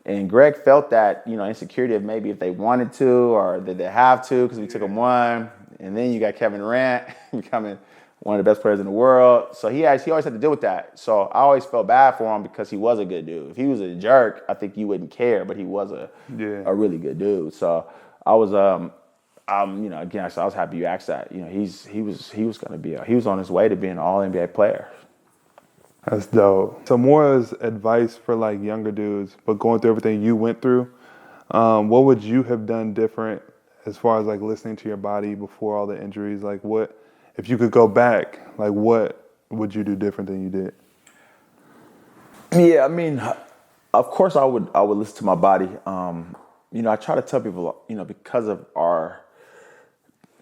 [SPEAKER 2] And Greg felt that, insecurity of maybe if they wanted to or did they have to because we took them one. And then you got Kevin Durant becoming one of the best players in the world. So he always had to deal with that. So I always felt bad for him because he was a good dude. If he was a jerk, I think you wouldn't care, but he was a really good dude. So I was again, so I was happy you asked that. He was on his way to being an All-NBA player.
[SPEAKER 1] That's dope. So more as advice for like younger dudes, but going through everything you went through, what would you have done different as far as like listening to your body before all the injuries? Like what, if you could go back, like what would you do different than you did?
[SPEAKER 2] Yeah, I mean, of course I would listen to my body. I try to tell people, because of our,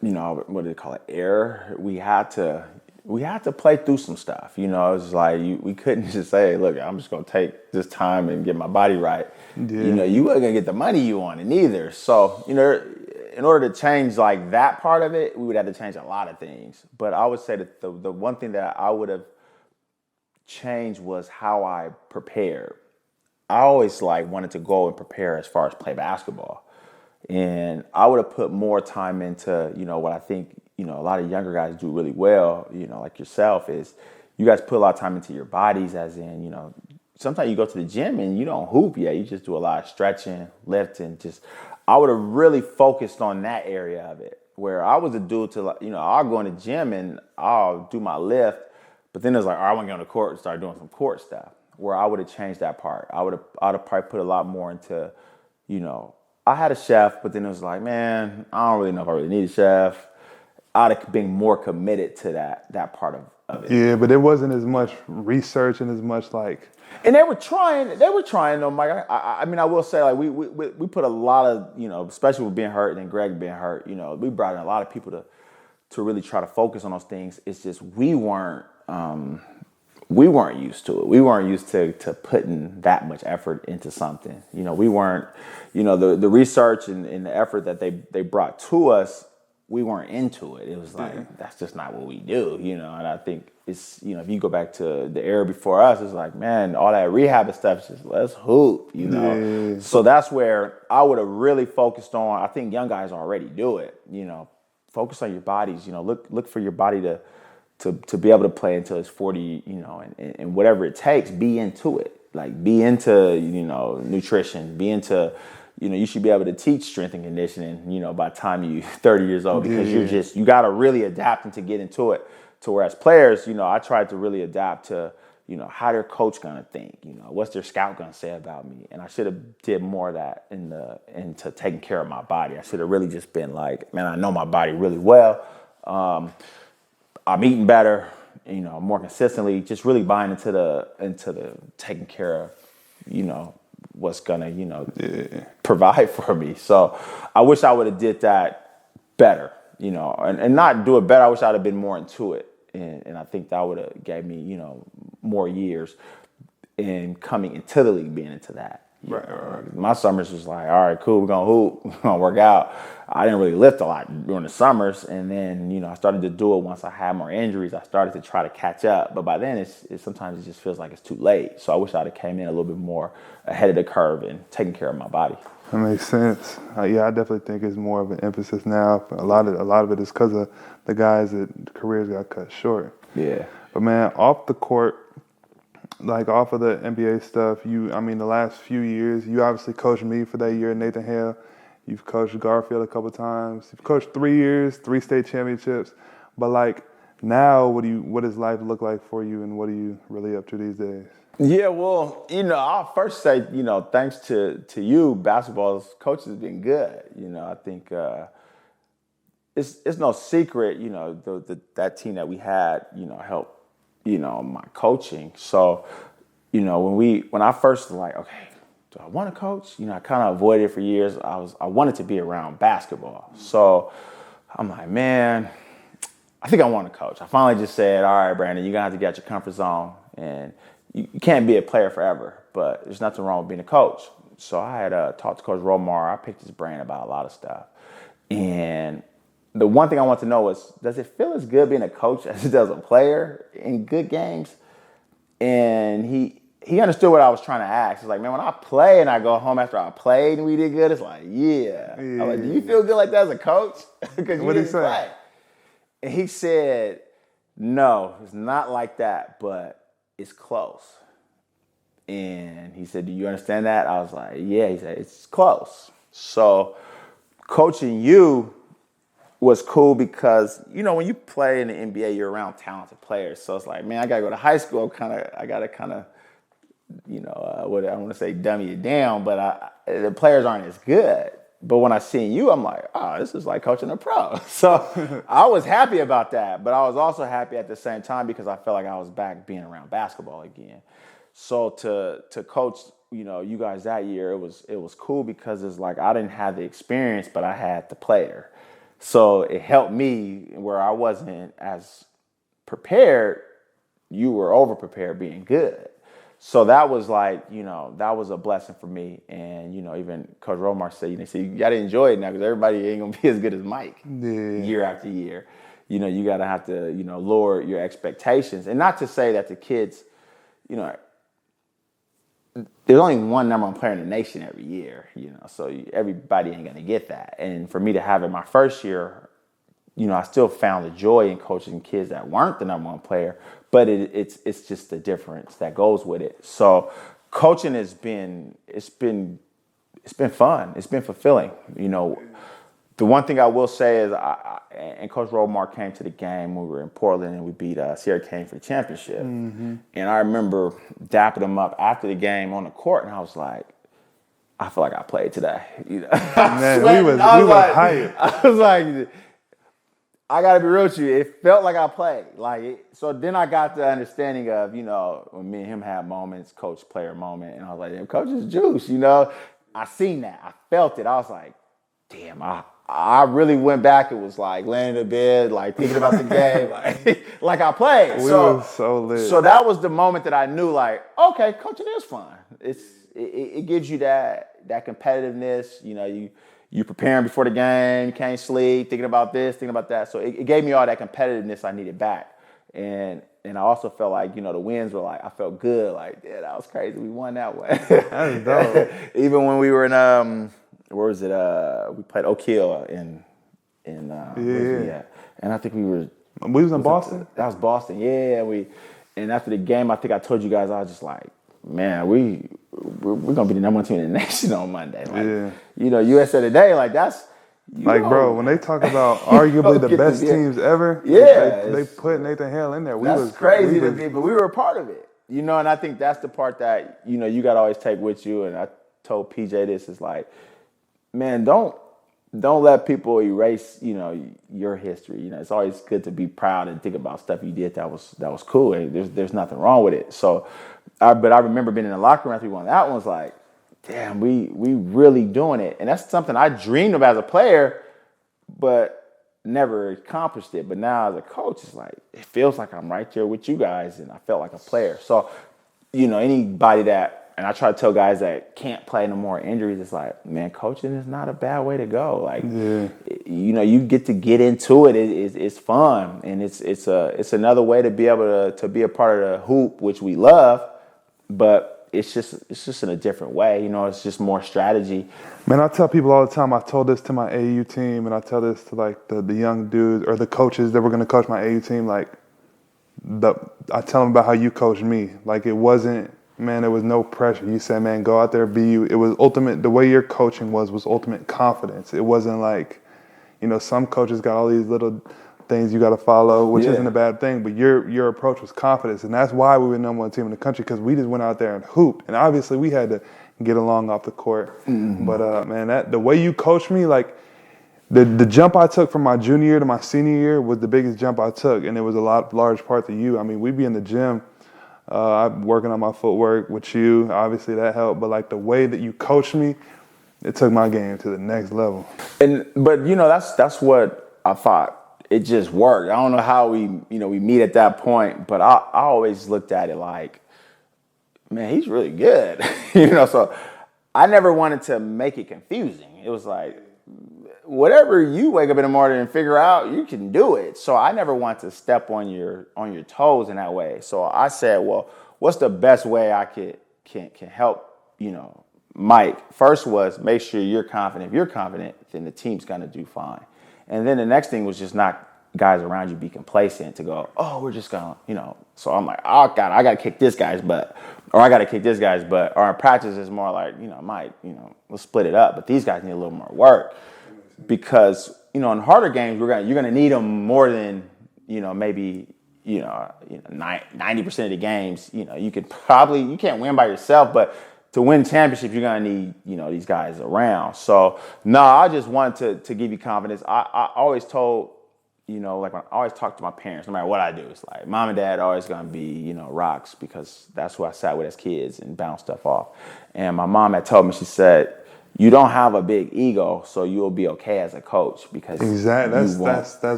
[SPEAKER 2] what do they call it, error, we had to play through some stuff. It was like we couldn't just say, look, I'm just gonna take this time and get my body right. Yeah. You weren't gonna get the money you wanted either. So, in order to change like that part of it, we would have to change a lot of things. But I would say that the one thing that I would have changed was how I prepared. I always wanted to go and prepare as far as play basketball. And I would have put more time into, what I think, a lot of younger guys do really well, like yourself, is you guys put a lot of time into your bodies, as in, sometimes you go to the gym and you don't hoop yet. You just do a lot of stretching, lifting. I would have really focused on that area of it, where I was a dude to, I'll go in the gym and I'll do my lift, but then it's like, I want to get on the court and start doing some court stuff, where I would have changed that part. I'd have probably put a lot more into, I had a chef, but then it was like, man, I don't really know if I really need a chef. I'd have been more committed to that part of it. Yeah,
[SPEAKER 1] but there wasn't as much research and as much like.
[SPEAKER 2] And they were trying though, Mike. I mean, I will say we put a lot of, especially with being hurt and Greg being hurt, we brought in a lot of people to really try to focus on those things. It's just we weren't used to it. We weren't used to putting that much effort into something. We weren't, the research and the effort that they brought to us, we weren't into it. It was like, that's just not what we do, and I think it's, if you go back to the era before us, it's like, man, all that rehab stuff is just, let's hoop,
[SPEAKER 1] Yeah.
[SPEAKER 2] So that's where I would have really focused on. I think young guys already do it, focus on your bodies, look for your body to be able to play until it's 40, and whatever it takes, be into it. Like, be into, nutrition, be into, you should be able to teach strength and conditioning, by the time you're 30 years old, because you got to really adapt and to get into it. To where as players, I tried to really adapt to, how their coach going to think, what's their scout going to say about me. And I should have did more of that into taking care of my body. I should have really just been like, man, I know my body really well. I'm eating better, more consistently, just really buying into the taking care of, what's gonna, provide for me. So I wish I would have did that better, and not do it better. I wish I'd have been more into it. And I think that would have gave me, more years in coming into the league, being into that.
[SPEAKER 1] Right.
[SPEAKER 2] My summers was like, all right, cool, we're gonna hoop, we're gonna work out. I didn't really lift a lot during the summers, and then I started to do it once I had more injuries. I started to try to catch up, but by then it's sometimes it just feels like it's too late. So I wish I'd have came in a little bit more ahead of the curve and taking care of my body.
[SPEAKER 1] That makes sense. Yeah, I definitely think it's more of an emphasis now. A lot of it is because of the guys that careers got cut short.
[SPEAKER 2] Yeah.
[SPEAKER 1] But man, off the court, like off of the NBA stuff, the last few years, you obviously coached me for that year, Nathan Hale. You've coached Garfield a couple times. You've coached 3 years, 3 state championships. But like now, what does life look like for you, and what are you really up to these days?
[SPEAKER 2] Yeah, well, I'll first say, thanks to you, basketball's coach has been good. I think it's no secret, that team that we had, helped, my coaching. So, when I first like, okay, do I want to coach? I kind of avoided it for years. I wanted to be around basketball. So I'm like, man, I think I want to coach. I finally just said, all right, Brandon, you're going to have to get out your comfort zone, and you can't be a player forever, but there's nothing wrong with being a coach. So I had talked to Coach Romar. I picked his brain about a lot of stuff. And the one thing I want to know is, does it feel as good being a coach as it does a player in good games? And he understood what I was trying to ask. He's like, man, when I play and I go home after I played and we did good, it's like, yeah. I'm like, do you feel good like that as a coach? Because
[SPEAKER 1] what did he say?
[SPEAKER 2] Play. And he said, no, it's not like that, but it's close. And he said, do you understand that? I was like, yeah. He said, it's close. So coaching you was cool because, when you play in the NBA, you're around talented players. So it's like, man, I got to go to high school. I got to what I want to say, dummy it down. But the players aren't as good. But when I seen you, I'm like, oh, this is like coaching a pro. So I was happy about that. But I was also happy at the same time because I felt like I was back being around basketball again. So to coach, you guys that year, it was cool because it's like I didn't have the experience, but I had the player. So it helped me where I wasn't as prepared. You were over prepared being good. So that was like, that was a blessing for me. And, even Coach Romar said, you got to enjoy it now because everybody ain't going to be as good as Mike year after year. You got to have to, lower your expectations. And not to say that the kids, there's only one number one player in the nation every year, so everybody ain't going to get that. And for me to have it my first year, I still found the joy in coaching kids that weren't the number one player, but it's just the difference that goes with it. So coaching it's been fun. It's been fulfilling. The one thing I will say is, and Coach Romar came to the game when we were in Portland and we beat Sierra Kane for the championship. Mm-hmm. And I remember dapping him up after the game on the court, and I was like, I feel like I played today.
[SPEAKER 1] Man, we was hyped.
[SPEAKER 2] I was like, I got to be real with you. It felt like I played. So then I got the understanding of, when me and him had moments, coach-player moment, and I was like, damn, coach is juice, I seen that. I felt it. I was like, damn, I really went back. It was like laying in bed, like thinking about the game, like I played.
[SPEAKER 1] We were so lit.
[SPEAKER 2] So that was the moment that I knew, like, okay, coaching is fun. It gives you that competitiveness. You preparing before the game, you can't sleep, thinking about this, thinking about that. So it gave me all that competitiveness I needed back. And I also felt like, the wins were like, I felt good. Like, yeah, that was crazy. We won that one.
[SPEAKER 1] That was dope.
[SPEAKER 2] Even when we were in, where was it? We played Oak Hill in and I think we
[SPEAKER 1] was in Boston?
[SPEAKER 2] That was Boston, yeah. And after the game, I think I told you guys, I was just like, man, we're gonna be the number one team in the nation on Monday. USA Today, like that's
[SPEAKER 1] bro, when they talk about arguably the best teams ever, they put Nathan Hale in there.
[SPEAKER 2] That's crazy to me, but we were a part of it. And I think that's the part that you gotta always take with you. And I told PJ this is like, man, don't don't let people erase, your history. It's always good to be proud and think about stuff you did that was cool. And there's nothing wrong with it. So, but I remember being in the locker room after we won that one, was like, damn, we really doing it. And that's something I dreamed of as a player, but never accomplished it. But now as a coach, it's like, it feels like I'm right there with you guys, and I felt like a player. So, anybody that, and I try to tell guys that can't play no more injuries, it's like, man, coaching is not a bad way to go. Like, you get into it. It's fun, and it's another way to be able to be a part of the hoop, which we love, but it's just in a different way. It's just more strategy.
[SPEAKER 1] Man, I tell people all the time, I told this to my AU team, and I tell this to like the young dudes or the coaches that were going to coach my AU team. Like, I tell them about how you coached me. Like, it wasn't, man, there was no pressure. You said, man, go out there, be you. It was ultimate, the way your coaching was ultimate confidence. It wasn't like, some coaches got all these little things you got to follow, which isn't a bad thing, but your approach was confidence. And that's why we were the number one team in the country, because we just went out there and hooped. And obviously we had to get along off the court. Mm-hmm. But, man, the way you coached me, like, the jump I took from my junior year to my senior year was the biggest jump I took, and it was large part to you. I mean, we'd be in the gym, I'm working on my footwork with you. Obviously, that helped. But like the way that you coached me, it took my game to the next level.
[SPEAKER 2] But that's what I thought. It just worked. I don't know how we meet at that point, but I always looked at it like, man, he's really good. So I never wanted to make it confusing. It was like, whatever you wake up in the morning and figure out, you can do it. So I never want to step on your toes in that way. So I said, well, what's the best way I can help, Mike? First was make sure you're confident. If you're confident, then the team's going to do fine. And then the next thing was just not guys around you be complacent to go, oh, we're just going to, So I'm like, oh, God, I got to kick this guy's butt. Or I got to kick this guy's butt. Or in practice, it's more like, Mike, let's split it up. But these guys need a little more work. Because, in harder games, you're gonna need them more than, maybe, 90% of the games. You can't win by yourself, but to win championships, you're gonna need, these guys around. So no, I just wanted to give you confidence. I always told, like when I always talk to my parents, no matter what I do, it's like mom and dad are always gonna be, rocks, because that's who I sat with as kids and bounced stuff off. And my mom had told me, she said, you don't have a big ego, so you'll be okay as a coach, because
[SPEAKER 1] exactly that's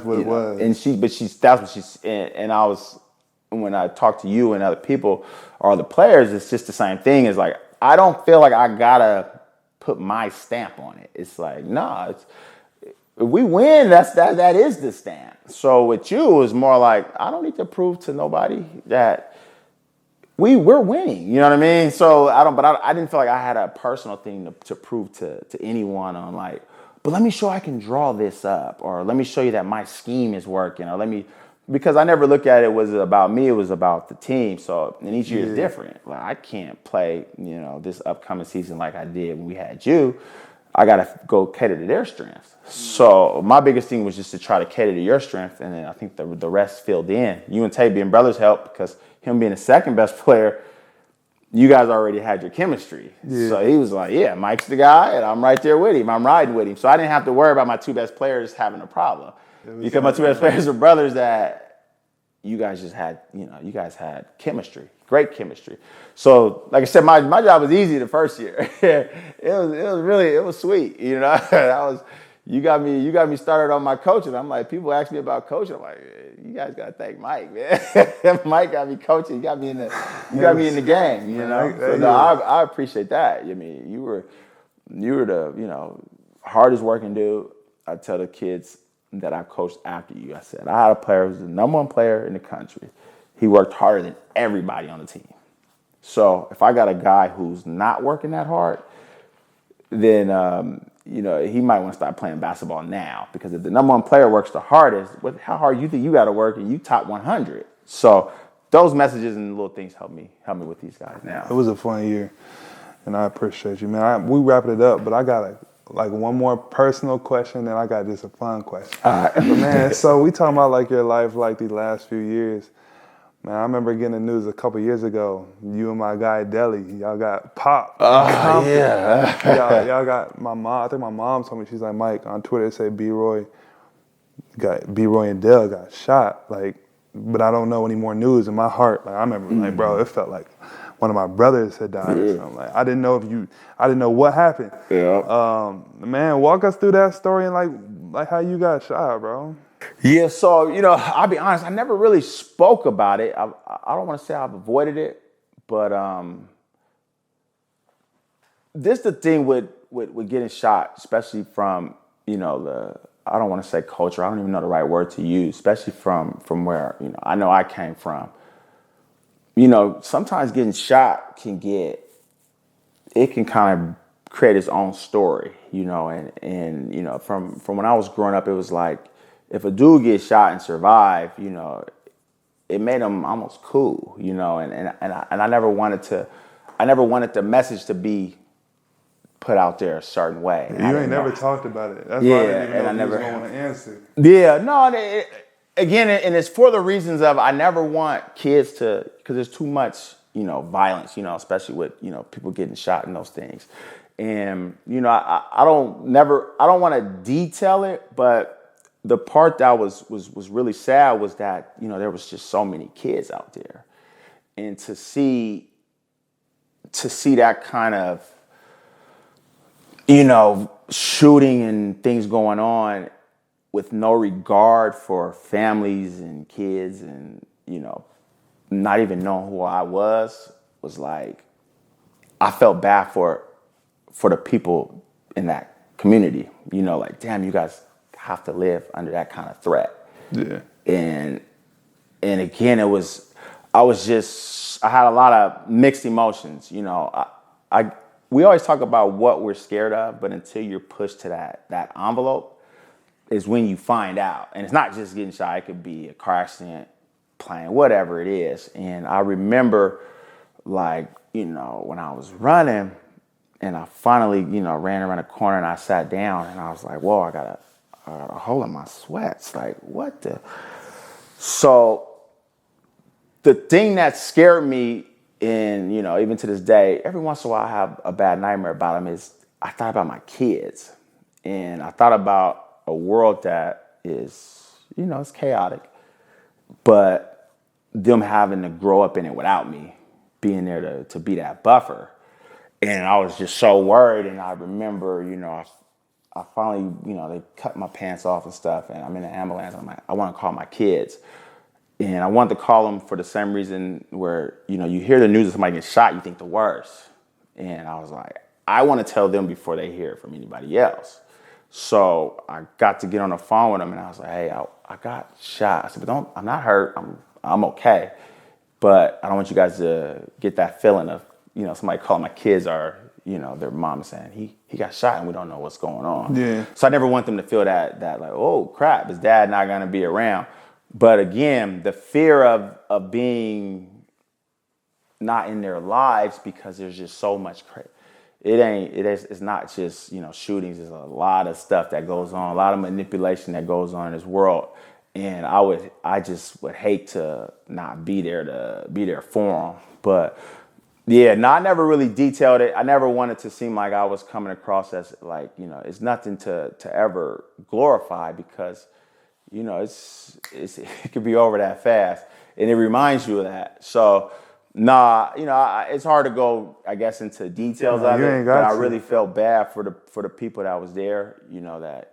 [SPEAKER 1] what it was.
[SPEAKER 2] And and I was, when I talk to you and other people or the players, it's just the same thing. It's like, I don't feel like I gotta put my stamp on it. It's like, nah, if we win, that is the stamp. So with you, it's more like, I don't need to prove to nobody that we're winning, you know what I mean? So I didn't feel like I had a personal thing to prove to anyone on, like, but let me show I can draw this up, or let me show you that my scheme is working, or because I never looked at it was about me, it was about the team. So, and each year is different. Like, I can't play, this upcoming season like I did when we had you. I got to go cater to their strengths. So my biggest thing was just to try to cater to your strength, and then I think the rest filled in. You and Tay being brothers helped, because him being the second best player, you guys already had your chemistry. Yeah. So he was like, yeah, Mike's the guy, and I'm right there with him. I'm riding with him. So I didn't have to worry about my two best players having a problem, because my two best players are brothers that you guys just had, you guys had chemistry, great chemistry. So, like I said, my job was easy the first year. it was sweet, You got me started on my coaching. I'm like, people ask me about coaching. I'm like, you guys gotta thank Mike, man. Mike got me coaching. You got me in the game. So I appreciate that. I mean, you were the hardest working dude. I tell the kids that I coached after you, I said, I had a player who was the number one player in the country. He worked harder than everybody on the team. So if I got a guy who's not working that hard, then he might want to start playing basketball now, because if the number one player works the hardest, how hard you think you got to work, and you top 100. So those messages and little things help me with these guys now.
[SPEAKER 1] It was a fun year, and I appreciate you, man. We wrapping it up, but I got one more personal question, and I got just a fun question.
[SPEAKER 2] All right.
[SPEAKER 1] But man, so we talking about like your life, like these last few years, Man, I remember getting the news a couple years ago. You and my guy Deli, y'all got popped.
[SPEAKER 2] Oh, yeah.
[SPEAKER 1] y'all got my mom. I think my mom told me, she's like, Mike, on Twitter it said B-Roy and Dell got shot. Like, but I don't know any more news. In my heart, like I remember, like bro, it felt like one of my brothers had died or something. Like I didn't know what happened.
[SPEAKER 2] Yeah.
[SPEAKER 1] Man, walk us through that story and like how you got shot, bro.
[SPEAKER 2] Yeah, so, I'll be honest, I never really spoke about it. I don't want to say I've avoided it, but this the thing with getting shot, especially from, I don't want to say culture, I don't even know the right word to use, especially from where, I know I came from. Sometimes getting shot can kind of create its own story, and from when I was growing up, it was like, if a dude gets shot and survive, it made him almost cool, and I never wanted the message to be put out there a certain way.
[SPEAKER 1] You ain't never talked about it. That's
[SPEAKER 2] Yeah,
[SPEAKER 1] why I didn't even
[SPEAKER 2] and
[SPEAKER 1] know
[SPEAKER 2] I
[SPEAKER 1] if
[SPEAKER 2] never
[SPEAKER 1] you was going to answer.
[SPEAKER 2] Yeah, no, again, and it's for the reasons of I never want kids to, because there's too much, violence, especially with, people getting shot and those things. And, I don't want to detail it, but the part that was really sad was that, there was just so many kids out there. And to see that kind of, shooting and things going on with no regard for families and kids and, not even knowing who I was like, I felt bad for the people in that community, like, damn, you guys have to live under that kind of threat.
[SPEAKER 1] Yeah.
[SPEAKER 2] And again, I had a lot of mixed emotions, we always talk about what we're scared of, but until you're pushed to that envelope is when you find out. And it's not just getting shot. It could be a car accident, plane, whatever it is. And I remember, like, when I was running and I finally, ran around a corner and I sat down and I was like, whoa, I got a hole in my sweats. Like, what the? So the thing that scared me, and, even to this day, every once in a while I have a bad nightmare about them, is I thought about my kids. And I thought about a world that is, it's chaotic, but them having to grow up in it without me, being there to be that buffer. And I was just so worried. And I remember, I finally, they cut my pants off and stuff, and I'm in the ambulance. I'm like, I want to call my kids. And I wanted to call them for the same reason where, you hear the news of somebody gets shot, you think the worst. And I was like, I want to tell them before they hear it from anybody else. So I got to get on the phone with them and I was like, hey, I got shot. I said, but I'm not hurt. I'm okay. But I don't want you guys to get that feeling of, somebody calling my kids or, their mom saying, he got shot and we don't know what's going on.
[SPEAKER 1] Yeah.
[SPEAKER 2] So I never want them to feel that like, oh crap, his dad not going to be around. But again, the fear of being not in their lives because there's just so much it's not just, shootings. There's a lot of stuff that goes on, a lot of manipulation that goes on in this world. And I just would hate to not be there for them. But yeah, no, I never really detailed it. I never wanted to seem like I was coming across as like, it's nothing to ever glorify because it could be over that fast, and it reminds you of that. So, it's hard to go, I guess, into details of it. But I really felt bad for the people that was there. I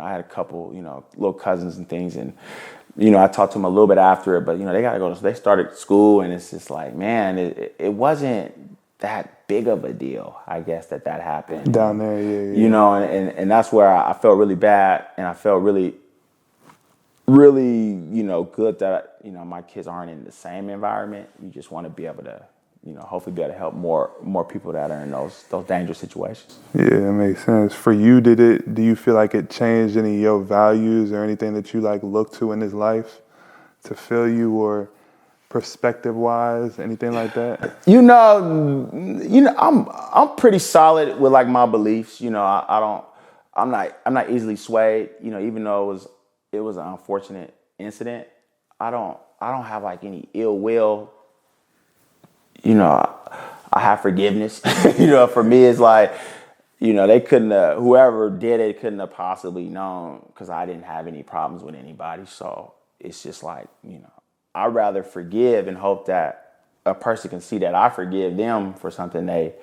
[SPEAKER 2] had a couple, little cousins and things, and I talked to them a little bit after it. But they gotta go. They started school, and it's just like, man, it wasn't that big of a deal, I guess, that happened
[SPEAKER 1] Down there, yeah.
[SPEAKER 2] And that's where I felt really bad, and I felt really, really, good that my kids aren't in the same environment. You just want to be able to, hopefully be able to help more people that are in those dangerous situations.
[SPEAKER 1] Yeah, that makes sense. For you, do you feel like it changed any of your values or anything that you like look to in this life to fill you, or perspective-wise, anything like that?
[SPEAKER 2] I'm pretty solid with like my beliefs. I'm not easily swayed. Even though it was an unfortunate incident, I don't have like any ill will. You know, I have forgiveness. You know, for me, it's like, you know, they couldn't have, whoever did it couldn't have possibly known, because I didn't have any problems with anybody. So it's just like, you know, I'd rather forgive and hope that a person can see that I forgive them for something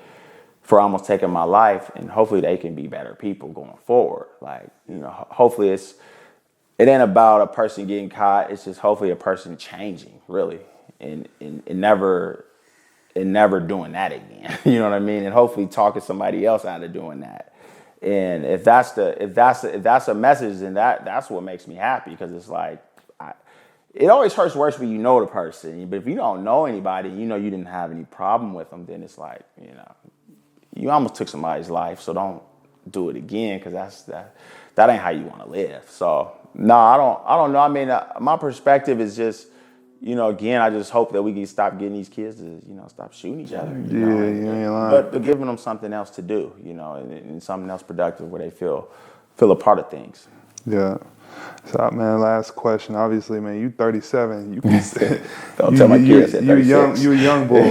[SPEAKER 2] for almost taking my life, and hopefully they can be better people going forward. Like, you know, hopefully it ain't about a person getting caught. It's just hopefully a person changing, really, and never doing that again. You know what I mean? And hopefully talking somebody else out of doing that. And if that's a message, then that's what makes me happy, because it's like, it always hurts worse when you know the person. But if you don't know anybody, you know you didn't have any problem with them, then it's like, you know, you almost took somebody's life, so don't do it again, because that ain't how you want to live. So no, I don't know. I mean, my perspective is just, you know, again, I just hope that we can stop getting these kids to, you know, stop shooting each other. You know,
[SPEAKER 1] you ain't lying.
[SPEAKER 2] But giving them something else to do, you know, and something else productive where they feel a part of things.
[SPEAKER 1] Yeah. So, man, last question. Obviously, man, you 37. You can
[SPEAKER 2] Don't tell my kids at 36.
[SPEAKER 1] You a young bull.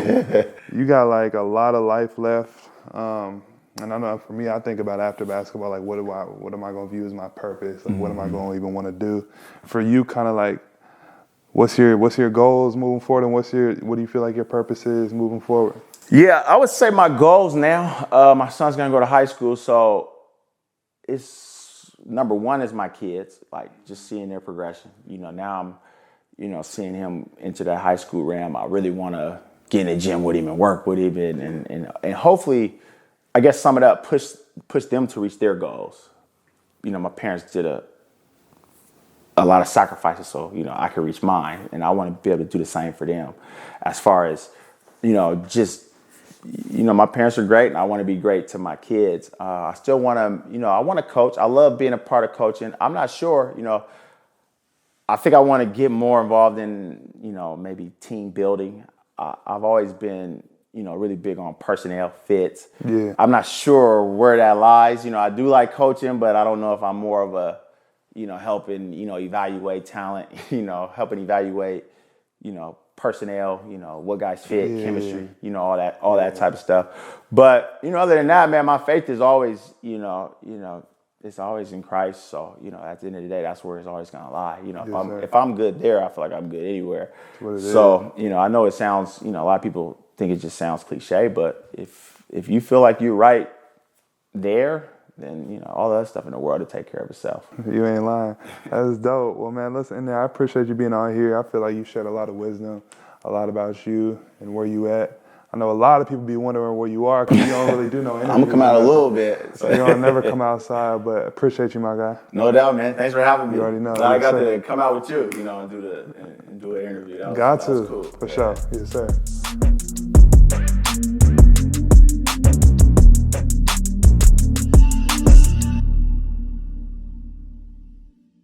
[SPEAKER 1] You got like a lot of life left. And I know for me, I think about after basketball, like what am I going to view as my purpose? Like, what am I going to even want to do? For you, kind of like, what's your goals moving forward, and what do you feel like your purpose is moving forward?
[SPEAKER 2] Yeah, I would say my goals now. My son's gonna go to high school, so it's number one is my kids, like just seeing their progression. You know, now I'm, you know, seeing him into that high school realm. I really want to get in the gym with him and work with him, and hopefully, I guess some of that push them to reach their goals. You know, my parents did a lot of sacrifices so, you know, I could reach mine, and I want to be able to do the same for them. As far as, you know, just, you know, my parents are great, and I want to be great to my kids. I still want to, you know, I want to coach. I love being a part of coaching. I'm not sure, you know, I think I want to get more involved in, you know, maybe team building. I've always been, you know, really big on personnel fits.
[SPEAKER 1] Yeah.
[SPEAKER 2] I'm not sure where that lies. You know, I do like coaching, but I don't know if I'm more of a, you know, helping, you know, evaluate talent, you know, helping evaluate, you know, personnel, you know, what guys fit, chemistry, you know, all that type of stuff. But, you know, other than that, man, my faith is always, you know, it's always in Christ. So, you know, at the end of the day, that's where it's always going to lie. You know, if I'm good there, I feel like I'm good anywhere. So, you know, I know it sounds, you know, a lot of people think it just sounds cliche, but if you feel like you're right there, then, you know, all the other stuff in the world will take care of itself.
[SPEAKER 1] You ain't lying. That's dope. Well, man, listen, I appreciate you being on here. I feel like you shared a lot of wisdom, a lot about you and where you at. I know a lot of people be wondering where you are, because you don't really do no interviews.
[SPEAKER 2] I'm going to come out a little bit.
[SPEAKER 1] So you don't never come outside, but appreciate you, my guy.
[SPEAKER 2] No doubt, man. Thanks for having me.
[SPEAKER 1] You already know.
[SPEAKER 2] I got to come out with you, you know, and do an interview. That was cool.
[SPEAKER 1] For sure. Yes, sir.